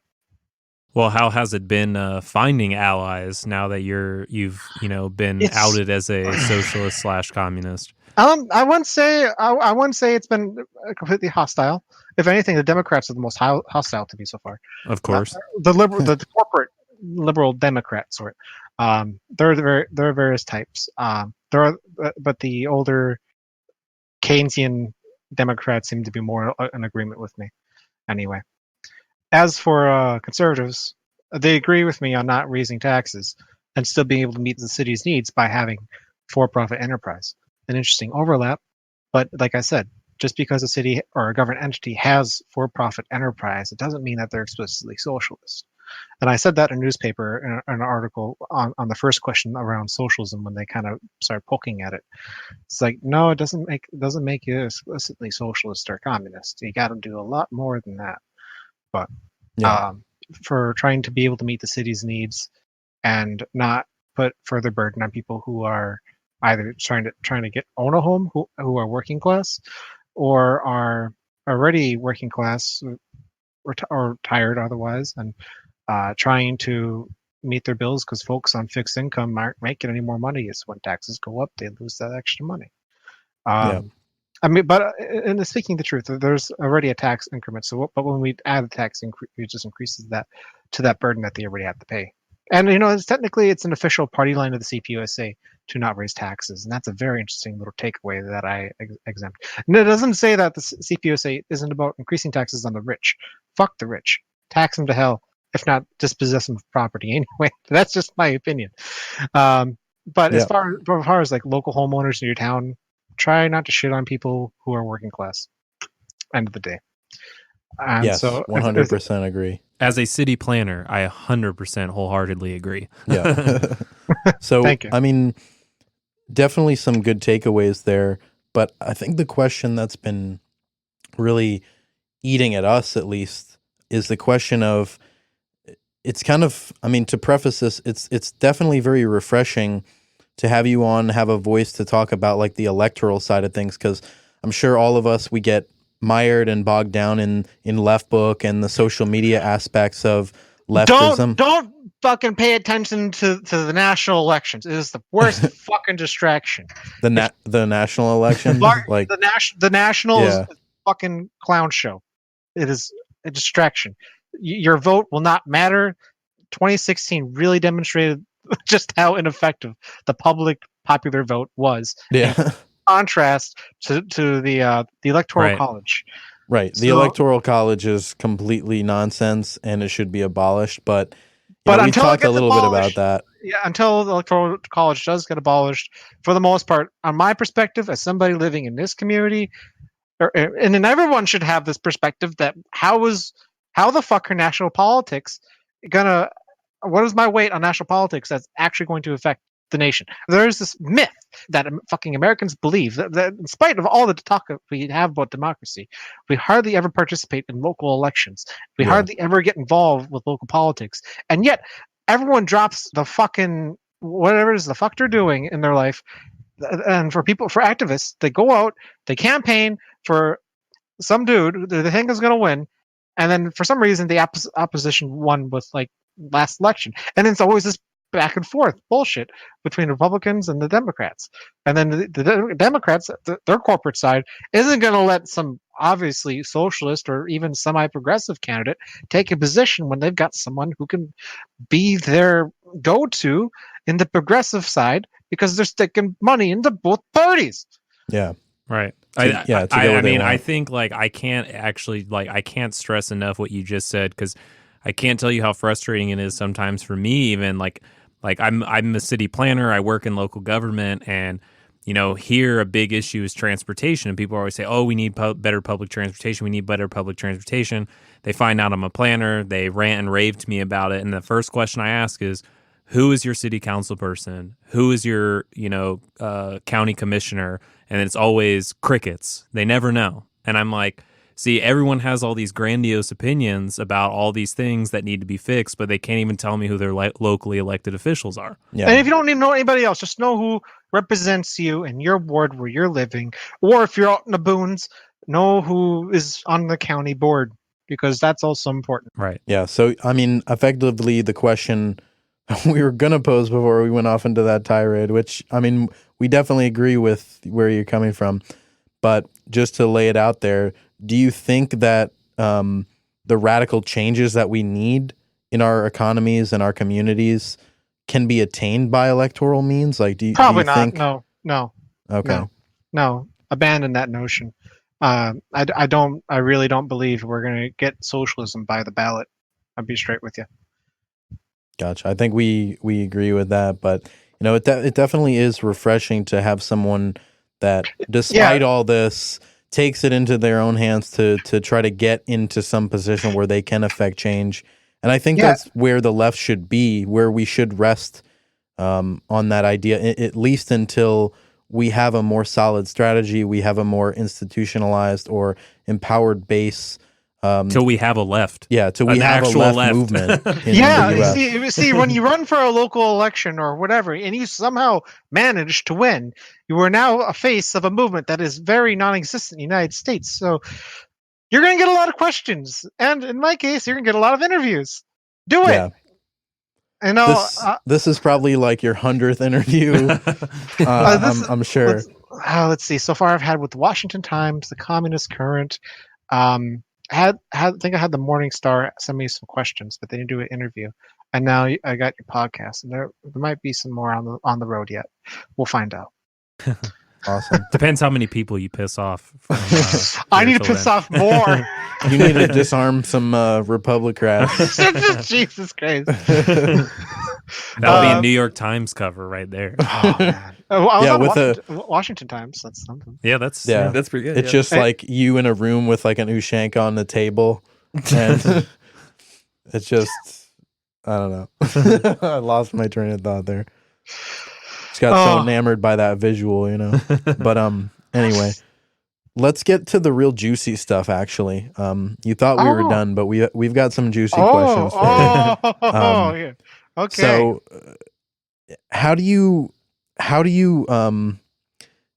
Speaker 3: Well, how has it been finding allies now that you've been outed as a socialist / communist?
Speaker 2: I wouldn't say it's been completely hostile. If anything, the Democrats are the most hostile to me so far.
Speaker 3: Of course,
Speaker 2: the corporate liberal Democrat sort. There are various types. But the older Keynesian Democrats seem to be more in agreement with me. Anyway, as for conservatives, they agree with me on not raising taxes and still being able to meet the city's needs by having for-profit enterprise. An interesting overlap, but like I said, just because a city or a government entity has for-profit enterprise, it doesn't mean that they're explicitly socialist. And I said that in a newspaper in an article on the first question around socialism when they kind of started poking at it. It's like, no, it doesn't make you explicitly socialist or communist. You got to do a lot more than that. But for trying to be able to meet the city's needs and not put further burden on people who are either trying to own a home, who are working class, or are already working class or tired otherwise, and trying to meet their bills because folks on fixed income aren't making any more money. It's when taxes go up, they lose that extra money. I mean, but in speaking the truth, there's already a tax increment. So, but when we add the tax increase, it just increases that to that burden that they already have to pay. And it's an official party line of the CPUSA to not raise taxes, and that's a very interesting little takeaway that I exempt. And it doesn't say that the CPUSA isn't about increasing taxes on the rich. Fuck the rich, tax them to hell, if not dispossess them of property anyway. That's just my opinion. But as far as like local homeowners in your town, try not to shit on people who are working class. End of the day. And
Speaker 1: yes,
Speaker 2: so
Speaker 1: 100% agree.
Speaker 3: As a city planner, I 100% wholeheartedly agree.
Speaker 1: Yeah. So,
Speaker 2: Thank you.
Speaker 1: I mean, definitely some good takeaways there. But I think the question that's been really eating at us, at least, is the question of, it's kind of, I mean, to preface this, it's definitely very refreshing to have you on, have a voice to talk about like the electoral side of things, because I'm sure all of us, we get mired and bogged down in left book and the social media aspects of leftism.
Speaker 2: Don't fucking pay attention to the national elections. It is the worst fucking distraction.
Speaker 1: The national election, like
Speaker 2: the national is a fucking clown show. It is a distraction. Your vote will not matter. 2016 really demonstrated just how ineffective the popular vote was.
Speaker 1: Yeah.
Speaker 2: In contrast to the electoral college.
Speaker 1: Right. The electoral college is completely nonsense and it should be abolished. But we talked a little bit about that.
Speaker 2: Yeah, until the electoral college does get abolished, for the most part, on my perspective, as somebody living in this community, and then everyone should have this perspective that how the fuck are national politics gonna? What is my weight on national politics that's actually going to affect the nation? There's this myth that fucking Americans believe that in spite of all the talk we have about democracy, we hardly ever participate in local elections. We hardly ever get involved with local politics. And yet everyone drops the fucking whatever it is the fuck they're doing in their life. And for activists, they go out, they campaign for some dude they think is going to win. And then for some reason, the opposition won with like last election. And it's always this back and forth bullshit between Republicans and the Democrats. And then the Democrats, their corporate side, isn't going to let some obviously socialist or even semi-progressive candidate take a position when they've got someone who can be their go-to in the progressive side because they're sticking money into both parties.
Speaker 1: Yeah.
Speaker 3: Right. I mean, I think like I can't stress enough what you just said, because I can't tell you how frustrating it is sometimes for me, even like I'm a city planner. I work in local government, and here a big issue is transportation. And people always say, "Oh, we need better public transportation. We need better public transportation." They find out I'm a planner. They rant and rave to me about it, and the first question I ask is, "Who is your city council person? Who is your county commissioner?" And it's always crickets. They never know. And I'm like, see, everyone has all these grandiose opinions about all these things that need to be fixed, but they can't even tell me who their locally elected officials are.
Speaker 2: Yeah. And if you don't even know anybody else, just know who represents you in your ward where you're living. Or if you're out in the boons, know who is on the county board, because that's also important.
Speaker 3: Right.
Speaker 1: Yeah. So, I mean, effectively, the question we were going to pose before we went off into that tirade, which, I mean, we definitely agree with where you're coming from. But just to lay it out there, do you think that the radical changes that we need in our economies and our communities can be attained by electoral means? Like, do you think?
Speaker 2: No.
Speaker 1: Okay.
Speaker 2: No. Abandon that notion. I really don't believe we're going to get socialism by the ballot. I'll be straight with you.
Speaker 1: Gotcha. I think we agree with that, but it definitely is refreshing to have someone that, despite all this, takes it into their own hands to try to get into some position where they can affect change. And I think that's where the left should be, where we should rest on that idea, at least until we have a more solid strategy, we have a more institutionalized or empowered base
Speaker 3: till we have a left.
Speaker 1: Yeah, till we have a left movement.
Speaker 2: Yeah, you see, when you run for a local election or whatever, and you somehow manage to win, you are now a face of a movement that is very non-existent in the United States. So you're going to get a lot of questions, and in my case, you're going to get a lot of interviews. Do it.
Speaker 1: Yeah.
Speaker 2: I know
Speaker 1: this is probably like your 100th interview. I'm sure.
Speaker 2: Let's see. So far, I've had with the Washington Times, the Communist Current. I think I had the Morning Star send me some questions, but they didn't do an interview. And now I got your podcast, and there might be some more on the road yet. We'll find out.
Speaker 1: Awesome.
Speaker 3: Depends how many people you piss off.
Speaker 2: I need to piss off more.
Speaker 1: You need to disarm some Republicans.
Speaker 2: Jesus Christ.
Speaker 3: That'll be a New York Times cover right there.
Speaker 2: Oh, man. I was on Washington Times. That's something.
Speaker 3: Yeah, that's pretty good.
Speaker 1: It's just like you in a room with like an Ushanka on the table, and it's just, I don't know. I lost my train of thought there. Just got so enamored by that visual, you know. But anyway, let's get to the real juicy stuff. Actually, you thought we were done, but we've got some juicy questions for you.
Speaker 2: Yeah. Okay.
Speaker 1: So, how do you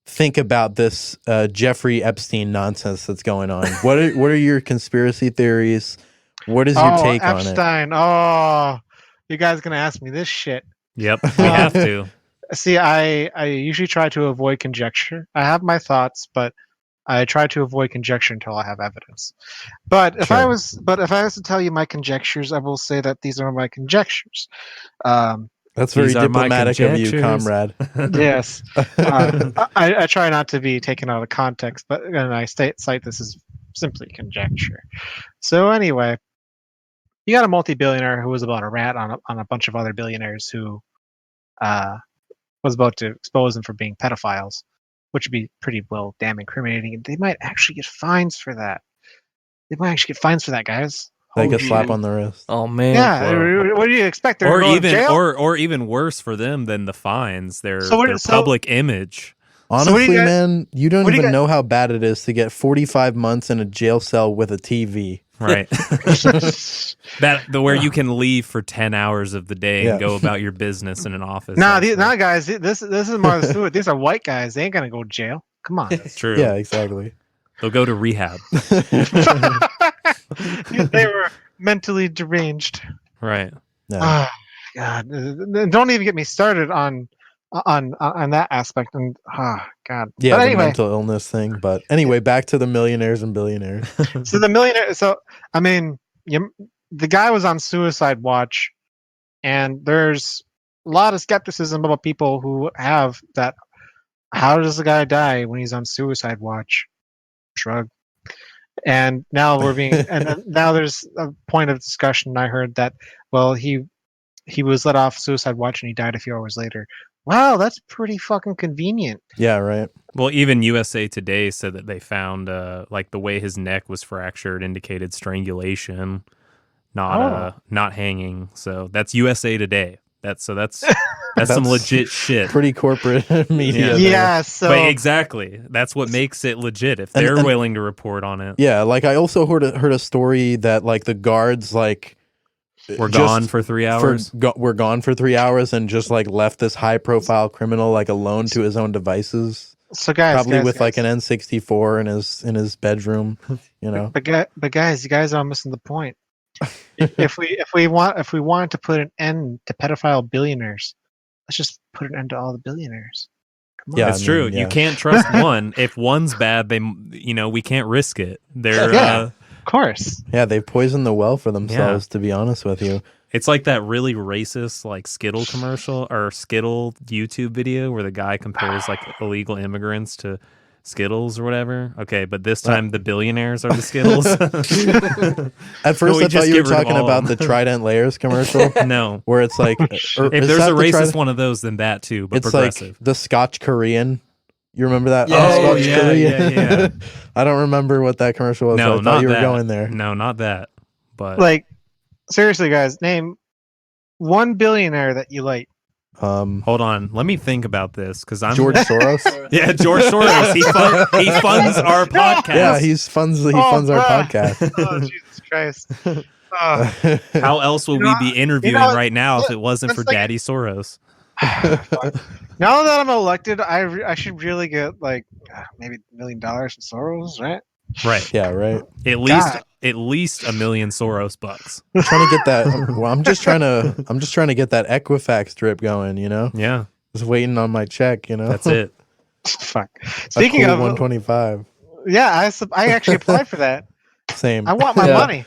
Speaker 1: think about this Jeffrey Epstein nonsense that's going on? What are your conspiracy theories? What is your take on it?
Speaker 2: Epstein. Oh, you guys gonna ask me this shit?
Speaker 3: Yep, we have to.
Speaker 2: See, I usually try to avoid conjecture. I have my thoughts, but I try to avoid conjecture until I have evidence. But if I was to tell you my conjectures, I will say that these are my conjectures.
Speaker 1: That's very diplomatic of you, comrade.
Speaker 2: Yes. I try not to be taken out of context, but and I cite this as simply conjecture. So anyway, you got a multi-billionaire who was about to rat on a bunch of other billionaires who was about to expose them for being pedophiles, which would be pretty well damn incriminating. They might actually get fines for that. Guys.
Speaker 1: Like a slap on the wrist.
Speaker 4: Oh man!
Speaker 2: Yeah, wow. What do you expect?
Speaker 3: Or even worse for them than the fines. Their public image.
Speaker 1: Honestly, man, you don't even know how bad it is to get 45 months in a jail cell with a TV.
Speaker 3: Right. Where you can leave for 10 hours of the day and go about your business in an office.
Speaker 2: Guys, this is Martha Stewart. These are white guys. They ain't gonna go to jail. Come on.
Speaker 3: It's true.
Speaker 1: Yeah, exactly.
Speaker 3: They'll go to rehab.
Speaker 2: They were mentally deranged.
Speaker 3: Right.
Speaker 1: No.
Speaker 2: Oh, God, don't even get me started on that aspect. And God.
Speaker 1: Yeah,
Speaker 2: but
Speaker 1: the
Speaker 2: anyway,
Speaker 1: mental illness thing. But anyway, back to the millionaires and billionaires.
Speaker 2: The guy was on suicide watch, and there's a lot of skepticism about people who have that. How does the guy die when he's on suicide watch? Shrug. And now now there's a point of discussion. I heard that, well, he was let off suicide watch and he died a few hours later. Wow, that's pretty fucking convenient.
Speaker 1: Yeah, right.
Speaker 3: Well, even USA Today said that they found like the way his neck was fractured indicated strangulation, not hanging. So that's USA Today. That's some legit shit.
Speaker 1: Pretty corporate media.
Speaker 2: Yeah,
Speaker 3: but exactly. That's what makes it legit if they're willing to report on it.
Speaker 1: Yeah, like I also heard a story that like the guards like
Speaker 3: were gone for 3 hours.
Speaker 1: Were gone for 3 hours and just like left this high profile criminal like alone to his own devices.
Speaker 2: So guys,
Speaker 1: probably with like an N64 in his bedroom, you know.
Speaker 2: But guys, you guys are missing the point. if we wanted to put an end to pedophile billionaires, let's just put an end to all the billionaires. Come on.
Speaker 3: Yeah, it's true. Yeah. You can't trust one. If one's bad, we can't risk it. They're
Speaker 2: of course.
Speaker 1: Yeah, they poisoned the well for themselves. To be honest with you,
Speaker 3: it's like that really racist like Skittle commercial or Skittle YouTube video where the guy compares like illegal immigrants to Skittles or whatever. Okay, but this time the billionaires are the Skittles.
Speaker 1: At first, I thought you were talking about the Trident Layers commercial.
Speaker 3: No,
Speaker 1: where it's like,
Speaker 3: if there's a racist one of those, then that too. But
Speaker 1: it's
Speaker 3: progressive.
Speaker 1: Like the Scotch Korean. You remember that?
Speaker 3: Yeah,
Speaker 1: Scotch Korean.
Speaker 3: Yeah.
Speaker 1: I don't remember what that commercial was.
Speaker 3: No,
Speaker 1: so I thought you were going there.
Speaker 3: No, not that. But
Speaker 2: like, seriously, guys, name one billionaire that you like.
Speaker 3: Hold on, let me think about this because I'm
Speaker 1: George Soros.
Speaker 3: Yeah, George Soros. He funds our podcast.
Speaker 1: Yeah, he funds our podcast.
Speaker 2: Oh, Jesus Christ! Oh,
Speaker 3: How else would we be interviewing right now if it wasn't for
Speaker 2: like,
Speaker 3: Daddy Soros?
Speaker 2: Now that I'm elected, I should really get like maybe $1 million from Soros, right?
Speaker 3: Right.
Speaker 1: Yeah. Right.
Speaker 3: At least $1 million Soros bucks.
Speaker 1: I'm trying to get that. Well, I'm just trying to get that Equifax drip going.
Speaker 3: Yeah.
Speaker 1: Just waiting on my check.
Speaker 3: That's it.
Speaker 2: Fuck. Speaking of
Speaker 1: 125.
Speaker 2: Yeah, I actually applied for that.
Speaker 1: Same.
Speaker 2: I want my money.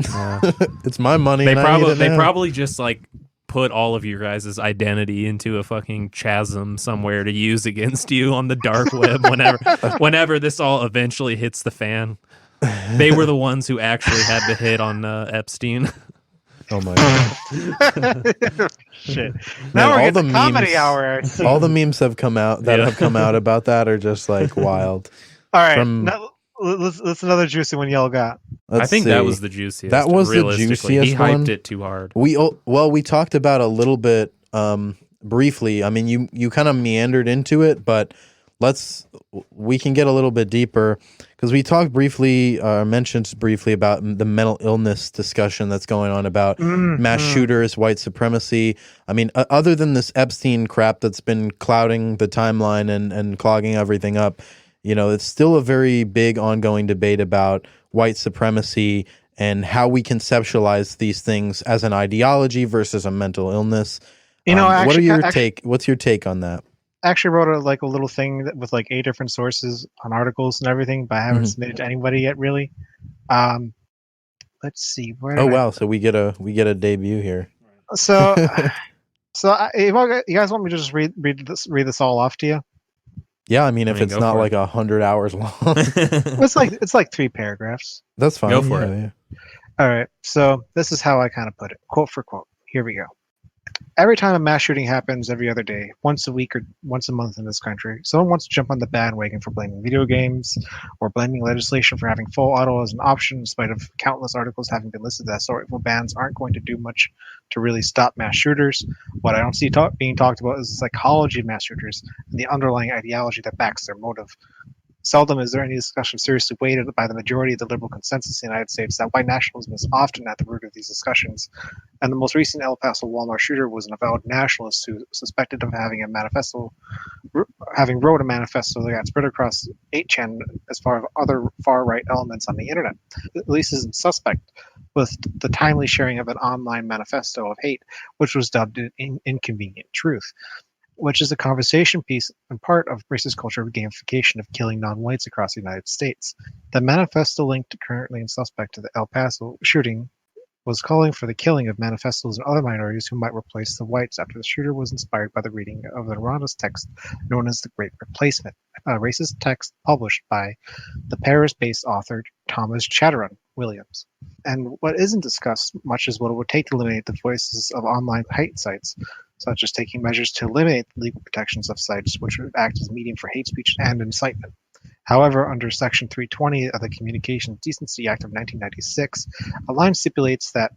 Speaker 3: Yeah.
Speaker 1: It's my money.
Speaker 3: They probably just like put all of your guys' identity into a fucking chasm somewhere to use against you on the dark web whenever this all eventually hits the fan. They were the ones who actually had the hit on Epstein.
Speaker 1: Oh my god!
Speaker 2: Shit. Now we're getting the comedy hour.
Speaker 1: All the memes have come out about that are just like wild.
Speaker 2: All right, let's another juicy one y'all got.
Speaker 3: I think that was the juiciest.
Speaker 1: That was the juiciest one.
Speaker 3: He hyped it too hard.
Speaker 1: We talked about a little bit briefly. I mean, you kind of meandered into it, but we can get a little bit deeper because we talked briefly, mentioned briefly about the mental illness discussion that's going on about mass shooters, white supremacy. I mean, other than this Epstein crap that's been clouding the timeline and clogging everything up, it's still a very big ongoing debate about white supremacy and how we conceptualize these things as an ideology versus a mental illness. What's your take on that?
Speaker 2: I actually wrote a little thing with like 8 different sources on articles and everything, but I haven't submitted to anybody yet, really. Let's see.
Speaker 1: Wow! So we get a debut here.
Speaker 2: So, you guys want me to just read this all off to you?
Speaker 1: Yeah, I mean, if it's not like 100 hours long,
Speaker 2: it's like 3 paragraphs.
Speaker 1: That's fine.
Speaker 3: Go for it.
Speaker 1: Yeah.
Speaker 2: All right. So this is how I kind of put it, quote for quote. Here we go. Every time a mass shooting happens every other day, once a week or once a month in this country, someone wants to jump on the bandwagon for blaming video games or blaming legislation for having full auto as an option, in spite of countless articles having been listed that historical bans aren't going to do much to really stop mass shooters. What I don't see being talked about is the psychology of mass shooters and the underlying ideology that backs their motive. Seldom is there any discussion seriously weighted by the majority of the liberal consensus in the United States that white nationalism is often at the root of these discussions. And the most recent El Paso Walmart shooter was an avowed nationalist who suspected of having wrote a manifesto that got spread across 8chan as far as other far-right elements on the internet. At least is suspect with the timely sharing of an online manifesto of hate, which was dubbed Inconvenient Truth, which is a conversation piece and part of racist culture of gamification of killing non-whites across the United States. The manifesto linked currently in suspect to the El Paso shooting was calling for the killing of manifestos and other minorities who might replace the whites after the shooter was inspired by the reading of an erroneous text known as The Great Replacement, a racist text published by the Paris-based author Thomas Chatterton Williams. And what isn't discussed much is what it would take to eliminate the voices of online hate sites, such as taking measures to eliminate the legal protections of sites which would act as a medium for hate speech and incitement. However, under Section 320 of the Communications Decency Act of 1996, a line stipulates that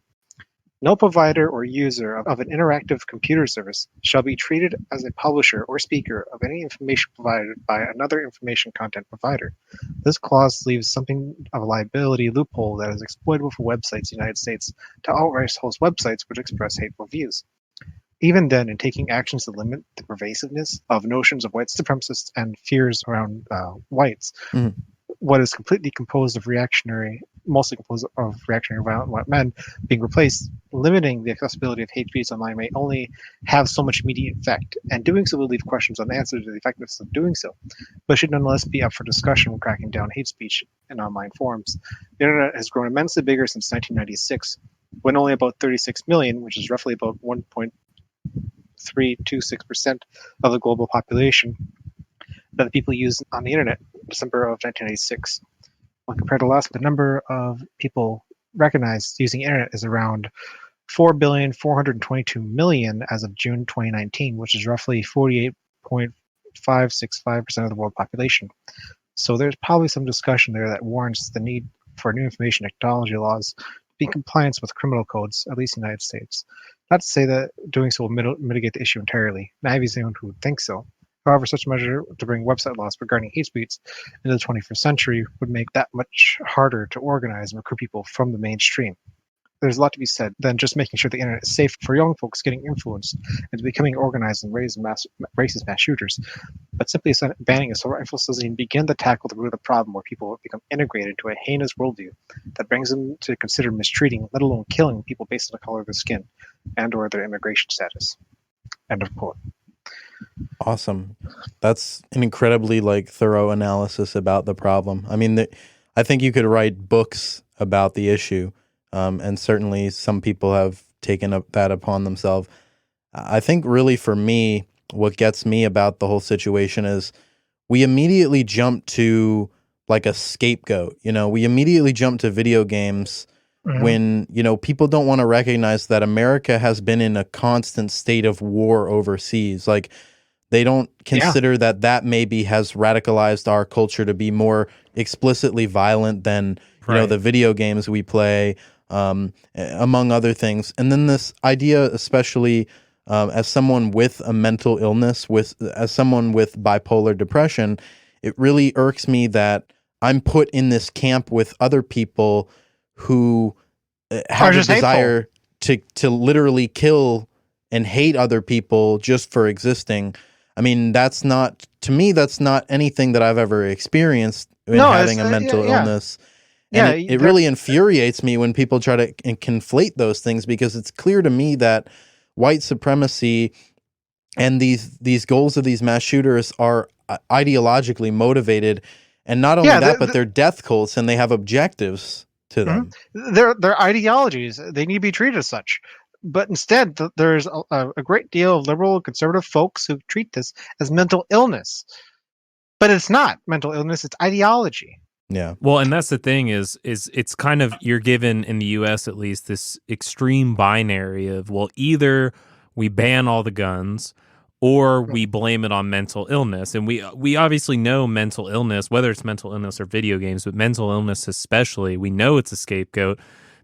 Speaker 2: no provider or user of an interactive computer service shall be treated as a publisher or speaker of any information provided by another information content provider. This clause leaves something of a liability loophole that is exploitable for websites in the United States to outright host websites which express hateful views. Even then, in taking actions to limit the pervasiveness of notions of white supremacists and fears around whites, what is mostly composed of reactionary violent white men being replaced, limiting the accessibility of hate speech online may only have so much immediate effect, and doing so will leave questions unanswered to the effectiveness of doing so, but should nonetheless be up for discussion when cracking down hate speech in online forums. The internet has grown immensely bigger since 1996, when only about 36 million, which is roughly about 1.326% of the global population that the people use on the internet in December of 1986. When compared to last, the number of people recognized using the internet is around 4,422,000,000 as of June 2019, which is roughly 48.565% of the world population. So there's probably some discussion there that warrants the need for new information technology laws to be in compliance with criminal codes, at least in the United States. Not to say that doing so will mitigate the issue entirely. Naive is anyone who would think so. However, such a measure to bring website laws regarding hate speech into the 21st century would make that much harder to organize and recruit people from the mainstream. There's a lot to be said than just making sure the internet is safe for young folks getting influenced into becoming organized and racist mass shooters. But simply banning a so influence doesn't even begin to tackle the root of the problem, where people become integrated into a heinous worldview that brings them to consider mistreating, let alone killing, people based on the color of their skin and or their immigration status. End of quote.
Speaker 1: Awesome. That's an incredibly thorough analysis about the problem. I mean, I think you could write books about the issue. And certainly some people have taken that upon themselves. I think really for me, what gets me about the whole situation is we immediately jump to a scapegoat. We immediately jump to video games when, people don't want to recognize that America has been in a constant state of war overseas. They don't consider that maybe has radicalized our culture to be more explicitly violent than, the video games we play. Among other things. And then this idea, especially as someone with a mental illness, as someone with bipolar depression, it really irks me that I'm put in this camp with other people who have a desire to literally kill and hate other people just for existing. I mean, that's not anything that I've ever experienced in having a mental illness. And it really infuriates me when people try to conflate those things, because it's clear to me that white supremacy and these goals of these mass shooters are ideologically motivated. And not only that, but they're death cults and they have objectives to them.
Speaker 2: They're ideologies. They need to be treated as such. But instead, there's a great deal of liberal conservative folks who treat this as mental illness. But it's not mental illness, it's ideology.
Speaker 1: Yeah.
Speaker 3: Well, and that's the thing is it's kind of, you're given in the US at least this extreme binary of, well, either we ban all the guns or we blame it on mental illness. And we obviously know mental illness, whether it's mental illness or video games, but mental illness especially, we know it's a scapegoat,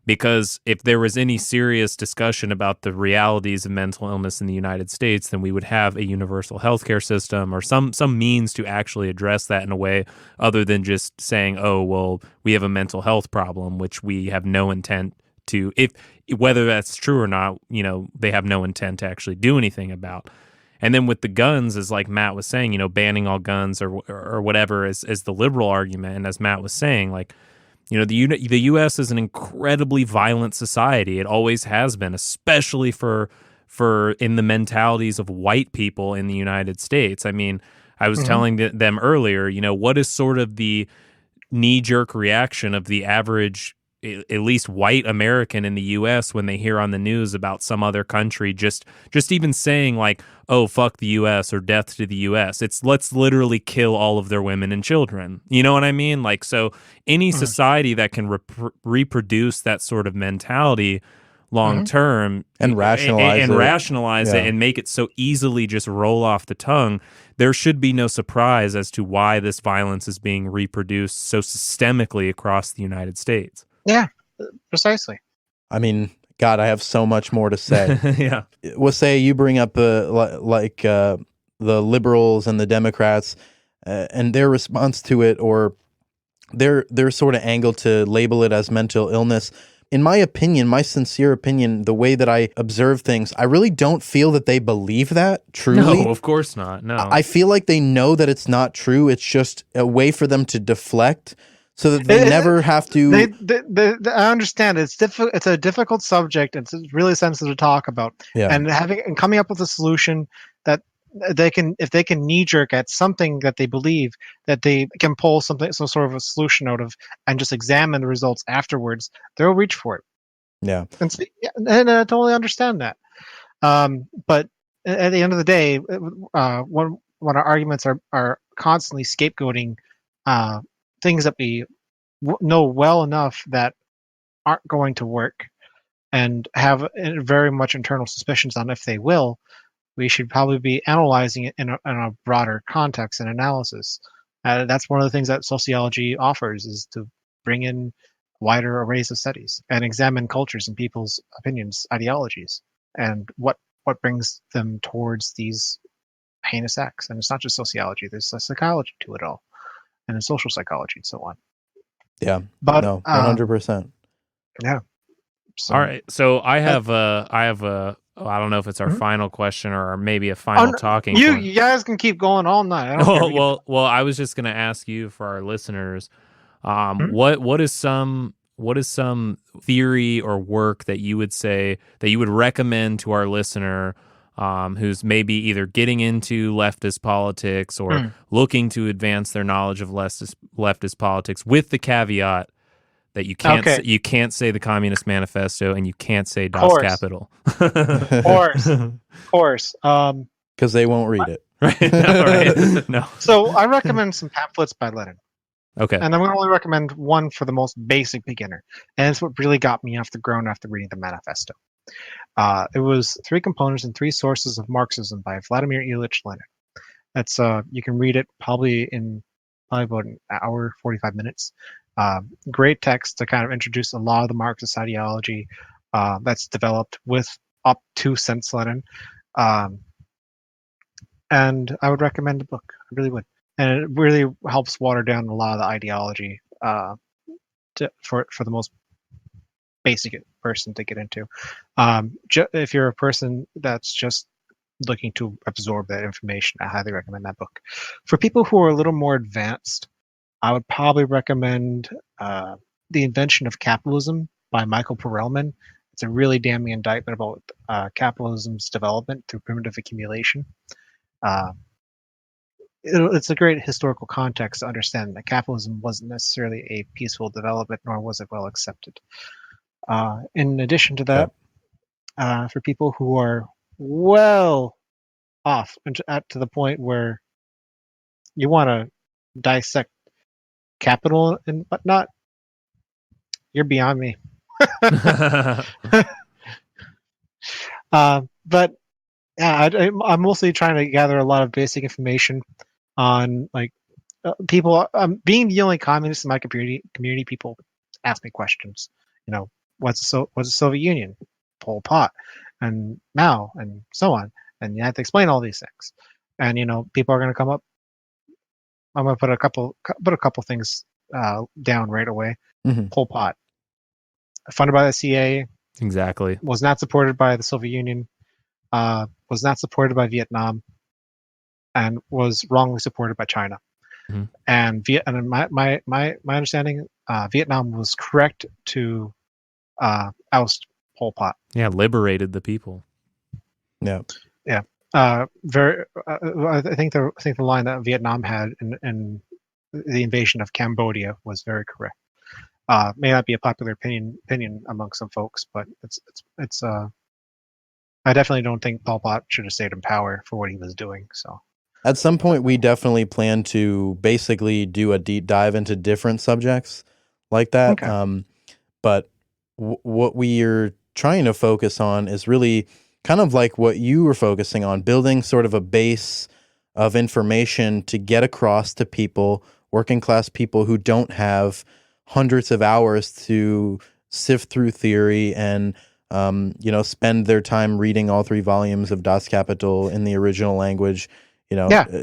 Speaker 3: because if there was any serious discussion about the realities of mental illness in the United States, then we would have a universal healthcare system or some means to actually address that in a way other than just saying, oh, well, we have a mental health problem, which we have no intent to, whether that's true or not, they have no intent to actually do anything about. And then with the guns, as like Matt was saying, banning all guns or whatever is the liberal argument. And as Matt was saying, the U.S. is an incredibly violent society. It always has been, especially for in the mentalities of white people in the United States. I mean, I was telling them earlier, what is sort of the knee-jerk reaction of the average, at least white American in the U.S. when they hear on the news about some other country just even saying oh, fuck the U.S. or death to the U.S. It's let's literally kill all of their women and children. You know what I mean? So any society that can reproduce that sort of mentality long term
Speaker 1: and rationalize
Speaker 3: it and make it so easily just roll off the tongue, there should be no surprise as to why this violence is being reproduced so systemically across the United States.
Speaker 2: Yeah, precisely.
Speaker 1: I mean, God, I have so much more to say.
Speaker 3: Yeah.
Speaker 1: Wahsayah, you bring up the liberals and the Democrats and their response to it, or their sort of angle to label it as mental illness. In my opinion, my sincere opinion, the way that I observe things, I really don't feel that they believe that truly.
Speaker 3: No, of course not. No.
Speaker 1: I feel like they know that it's not true. It's just a way for them to deflect, so that they never have to.
Speaker 2: I understand it's difficult. It's a difficult subject. It's really sensitive to talk about.
Speaker 1: Yeah.
Speaker 2: And coming up with a solution that if they can knee jerk at something that they believe, that they can pull some sort of a solution out of, and just examine the results afterwards, they'll reach for it.
Speaker 1: Yeah.
Speaker 2: And I totally understand that. But at the end of the day, when our arguments are constantly scapegoating things that we know well enough that aren't going to work, and have very much internal suspicions on if they will, we should probably be analyzing it in a broader context and analysis. That's one of the things that sociology offers, is to bring in wider arrays of studies and examine cultures and people's opinions, ideologies. and what brings them towards these heinous acts. And it's not just sociology; there's a psychology to it all, and a social psychology and so on.
Speaker 1: Yeah,
Speaker 2: but
Speaker 1: no, 100%.
Speaker 2: Yeah. So,
Speaker 3: all right, so I have a I don't know if it's our final question or maybe a final talking point.
Speaker 2: You guys can keep going all night. I don't care.
Speaker 3: Well, I was just going to ask you, for our listeners, what is some theory or work that you would say that you would recommend to our listener who's maybe either getting into leftist politics or looking to advance their knowledge of leftist politics, with the caveat that you can't say the Communist Manifesto and you can't say Das Kapital.
Speaker 2: Of course.
Speaker 1: Because they won't read it.
Speaker 3: Right? No.
Speaker 2: So I recommend some pamphlets by Lenin.
Speaker 3: Okay.
Speaker 2: And I'm going to only recommend one for the most basic beginner. And it's what really got me off the ground after reading the manifesto. It was 3 components and 3 sources of Marxism by Vladimir Ilyich Lenin. That's you can read it probably in about an hour, 45 minutes. Great text to kind of introduce a lot of the Marxist ideology that's developed with up to since Lenin. And I would recommend the book. I really would. And it really helps water down a lot of the ideology for the most basic person to get into. If you're a person that's just looking to absorb that information, I highly recommend that book. For people who are a little more advanced, I would probably recommend The Invention of Capitalism by Michael Perelman. It's a really damning indictment about capitalism's development through primitive accumulation. It's a great historical context to understand that capitalism wasn't necessarily a peaceful development, nor was it well accepted. In addition to that, for people who are well off and to the point where you want to dissect capital and whatnot, you're beyond me. But yeah, I'm mostly trying to gather a lot of basic information on people. Being the only communist in my community, people ask me questions. What's the Soviet Union, Pol Pot, and Mao, and so on, and you have to explain all these things. And people are going to come up. I'm going to put a couple things down right away.
Speaker 1: Mm-hmm.
Speaker 2: Pol Pot, funded by the CIA,
Speaker 3: exactly,
Speaker 2: was not supported by the Soviet Union, was not supported by Vietnam, and was wrongly supported by China.
Speaker 3: Mm-hmm.
Speaker 2: And in my understanding, Vietnam was correct to oust Pol Pot.
Speaker 3: Yeah, liberated the people.
Speaker 1: Yeah.
Speaker 2: I think the line that Vietnam had in the invasion of Cambodia was very correct. May not be a popular opinion among some folks, but it's I definitely don't think Pol Pot should have stayed in power for what he was doing. So
Speaker 1: at some point, we definitely plan to basically do a deep dive into different subjects like that.
Speaker 2: Okay.
Speaker 1: But what we are trying to focus on is really kind of like what you were focusing on, building sort of a base of information to get across to people, working class people who don't have hundreds of hours to sift through theory and spend their time reading all 3 volumes of Das Kapital in the original language.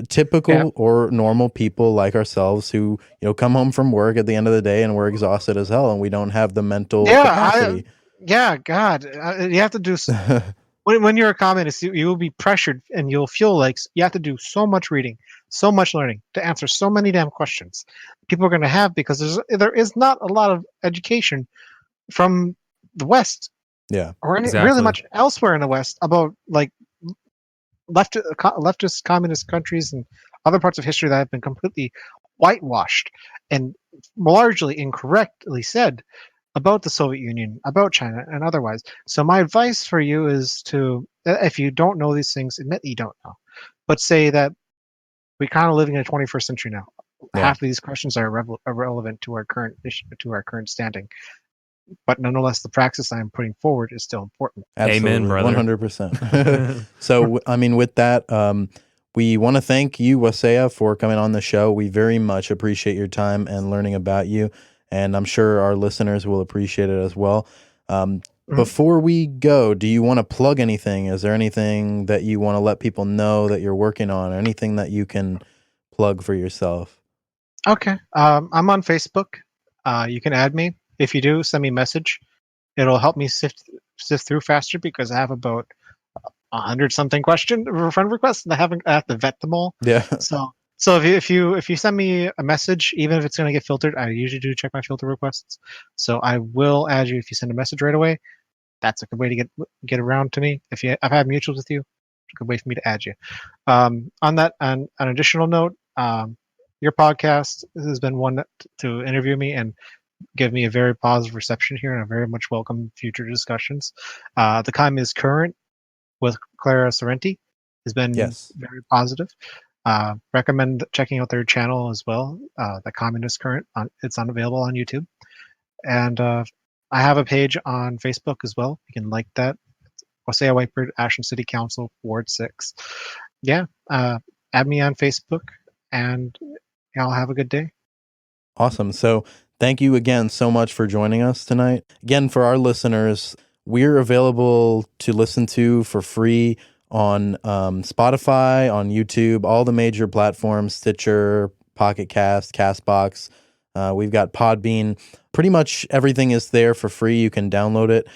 Speaker 1: Typical or normal people like ourselves who come home from work at the end of the day and we're exhausted as hell and we don't have the mental capacity.
Speaker 2: God, you have to do. When you're a communist, you will be pressured and you'll feel like you have to do so much reading, so much learning to answer so many damn questions people are going to have, because there is not a lot of education from the West, or really much elsewhere in the West about leftist communist countries and other parts of history that have been completely whitewashed and largely incorrectly said about the Soviet Union, about China, and otherwise. So my advice for you is to, if you don't know these things, admit you don't know, but say that we're kind of living in the 21st century now. Half of these questions are irrelevant to our current issue, to our current standing, but nonetheless, the praxis I'm putting forward is still important.
Speaker 1: Absolutely.
Speaker 3: Amen, brother.
Speaker 1: 100%. So, I mean, with that, we want to thank you, Wahsayah, for coming on the show. We very much appreciate your time and learning about you, and I'm sure our listeners will appreciate it as well. Before we go, do you want to plug anything? Is there anything that you want to let people know that you're working on, or anything that you can plug for yourself?
Speaker 2: Okay. I'm on Facebook. You can add me. If you do, send me a message. It'll help me sift through faster because I have about 100-something friend requests, and I have to vet them all.
Speaker 1: Yeah.
Speaker 2: So if you send me a message, even if it's going to get filtered, I usually do check my filter requests. So I will add you if you send a message right away. That's a good way to get around to me. If I've had mutuals with you, it's a good way for me to add you. On an additional note, your podcast has been one to interview me and give me a very positive reception here, and I very much welcome future discussions. The Time is Current with Clara Sorrenti has been very positive. Recommend checking out their channel as well. The Communist Current. It's unavailable on YouTube, and I have a page on Facebook as well. You can like that. Wahsayah Whitebird, Ashland City Council, Ward 6. Yeah, add me on Facebook, and y'all have a good day.
Speaker 1: Awesome. So thank you again so much for joining us tonight. Again, for our listeners, we're available to listen to for free on Spotify, on YouTube, all the major platforms, Stitcher, Pocket Cast, Castbox. We've got Podbean. Pretty much everything is there for free. You can download it.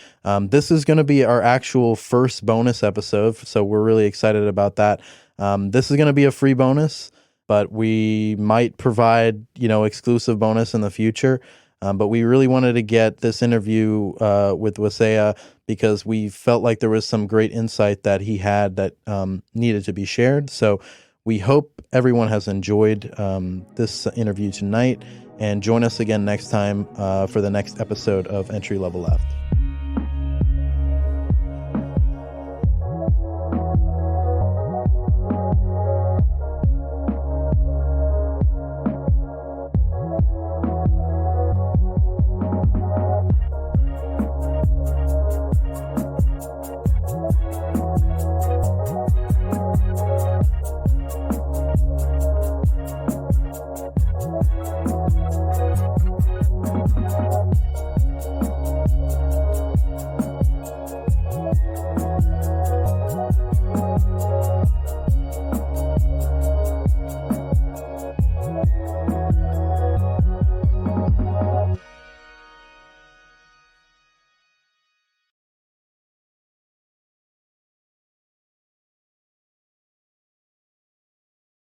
Speaker 1: This is going to be our actual first bonus episode, so we're really excited about that. This is going to be a free bonus, but we might provide, exclusive bonus in the future. But we really wanted to get this interview with Wahsayah because we felt like there was some great insight that he had that needed to be shared. So we hope everyone has enjoyed this interview tonight, and join us again next time for the next episode of Entry Level Left.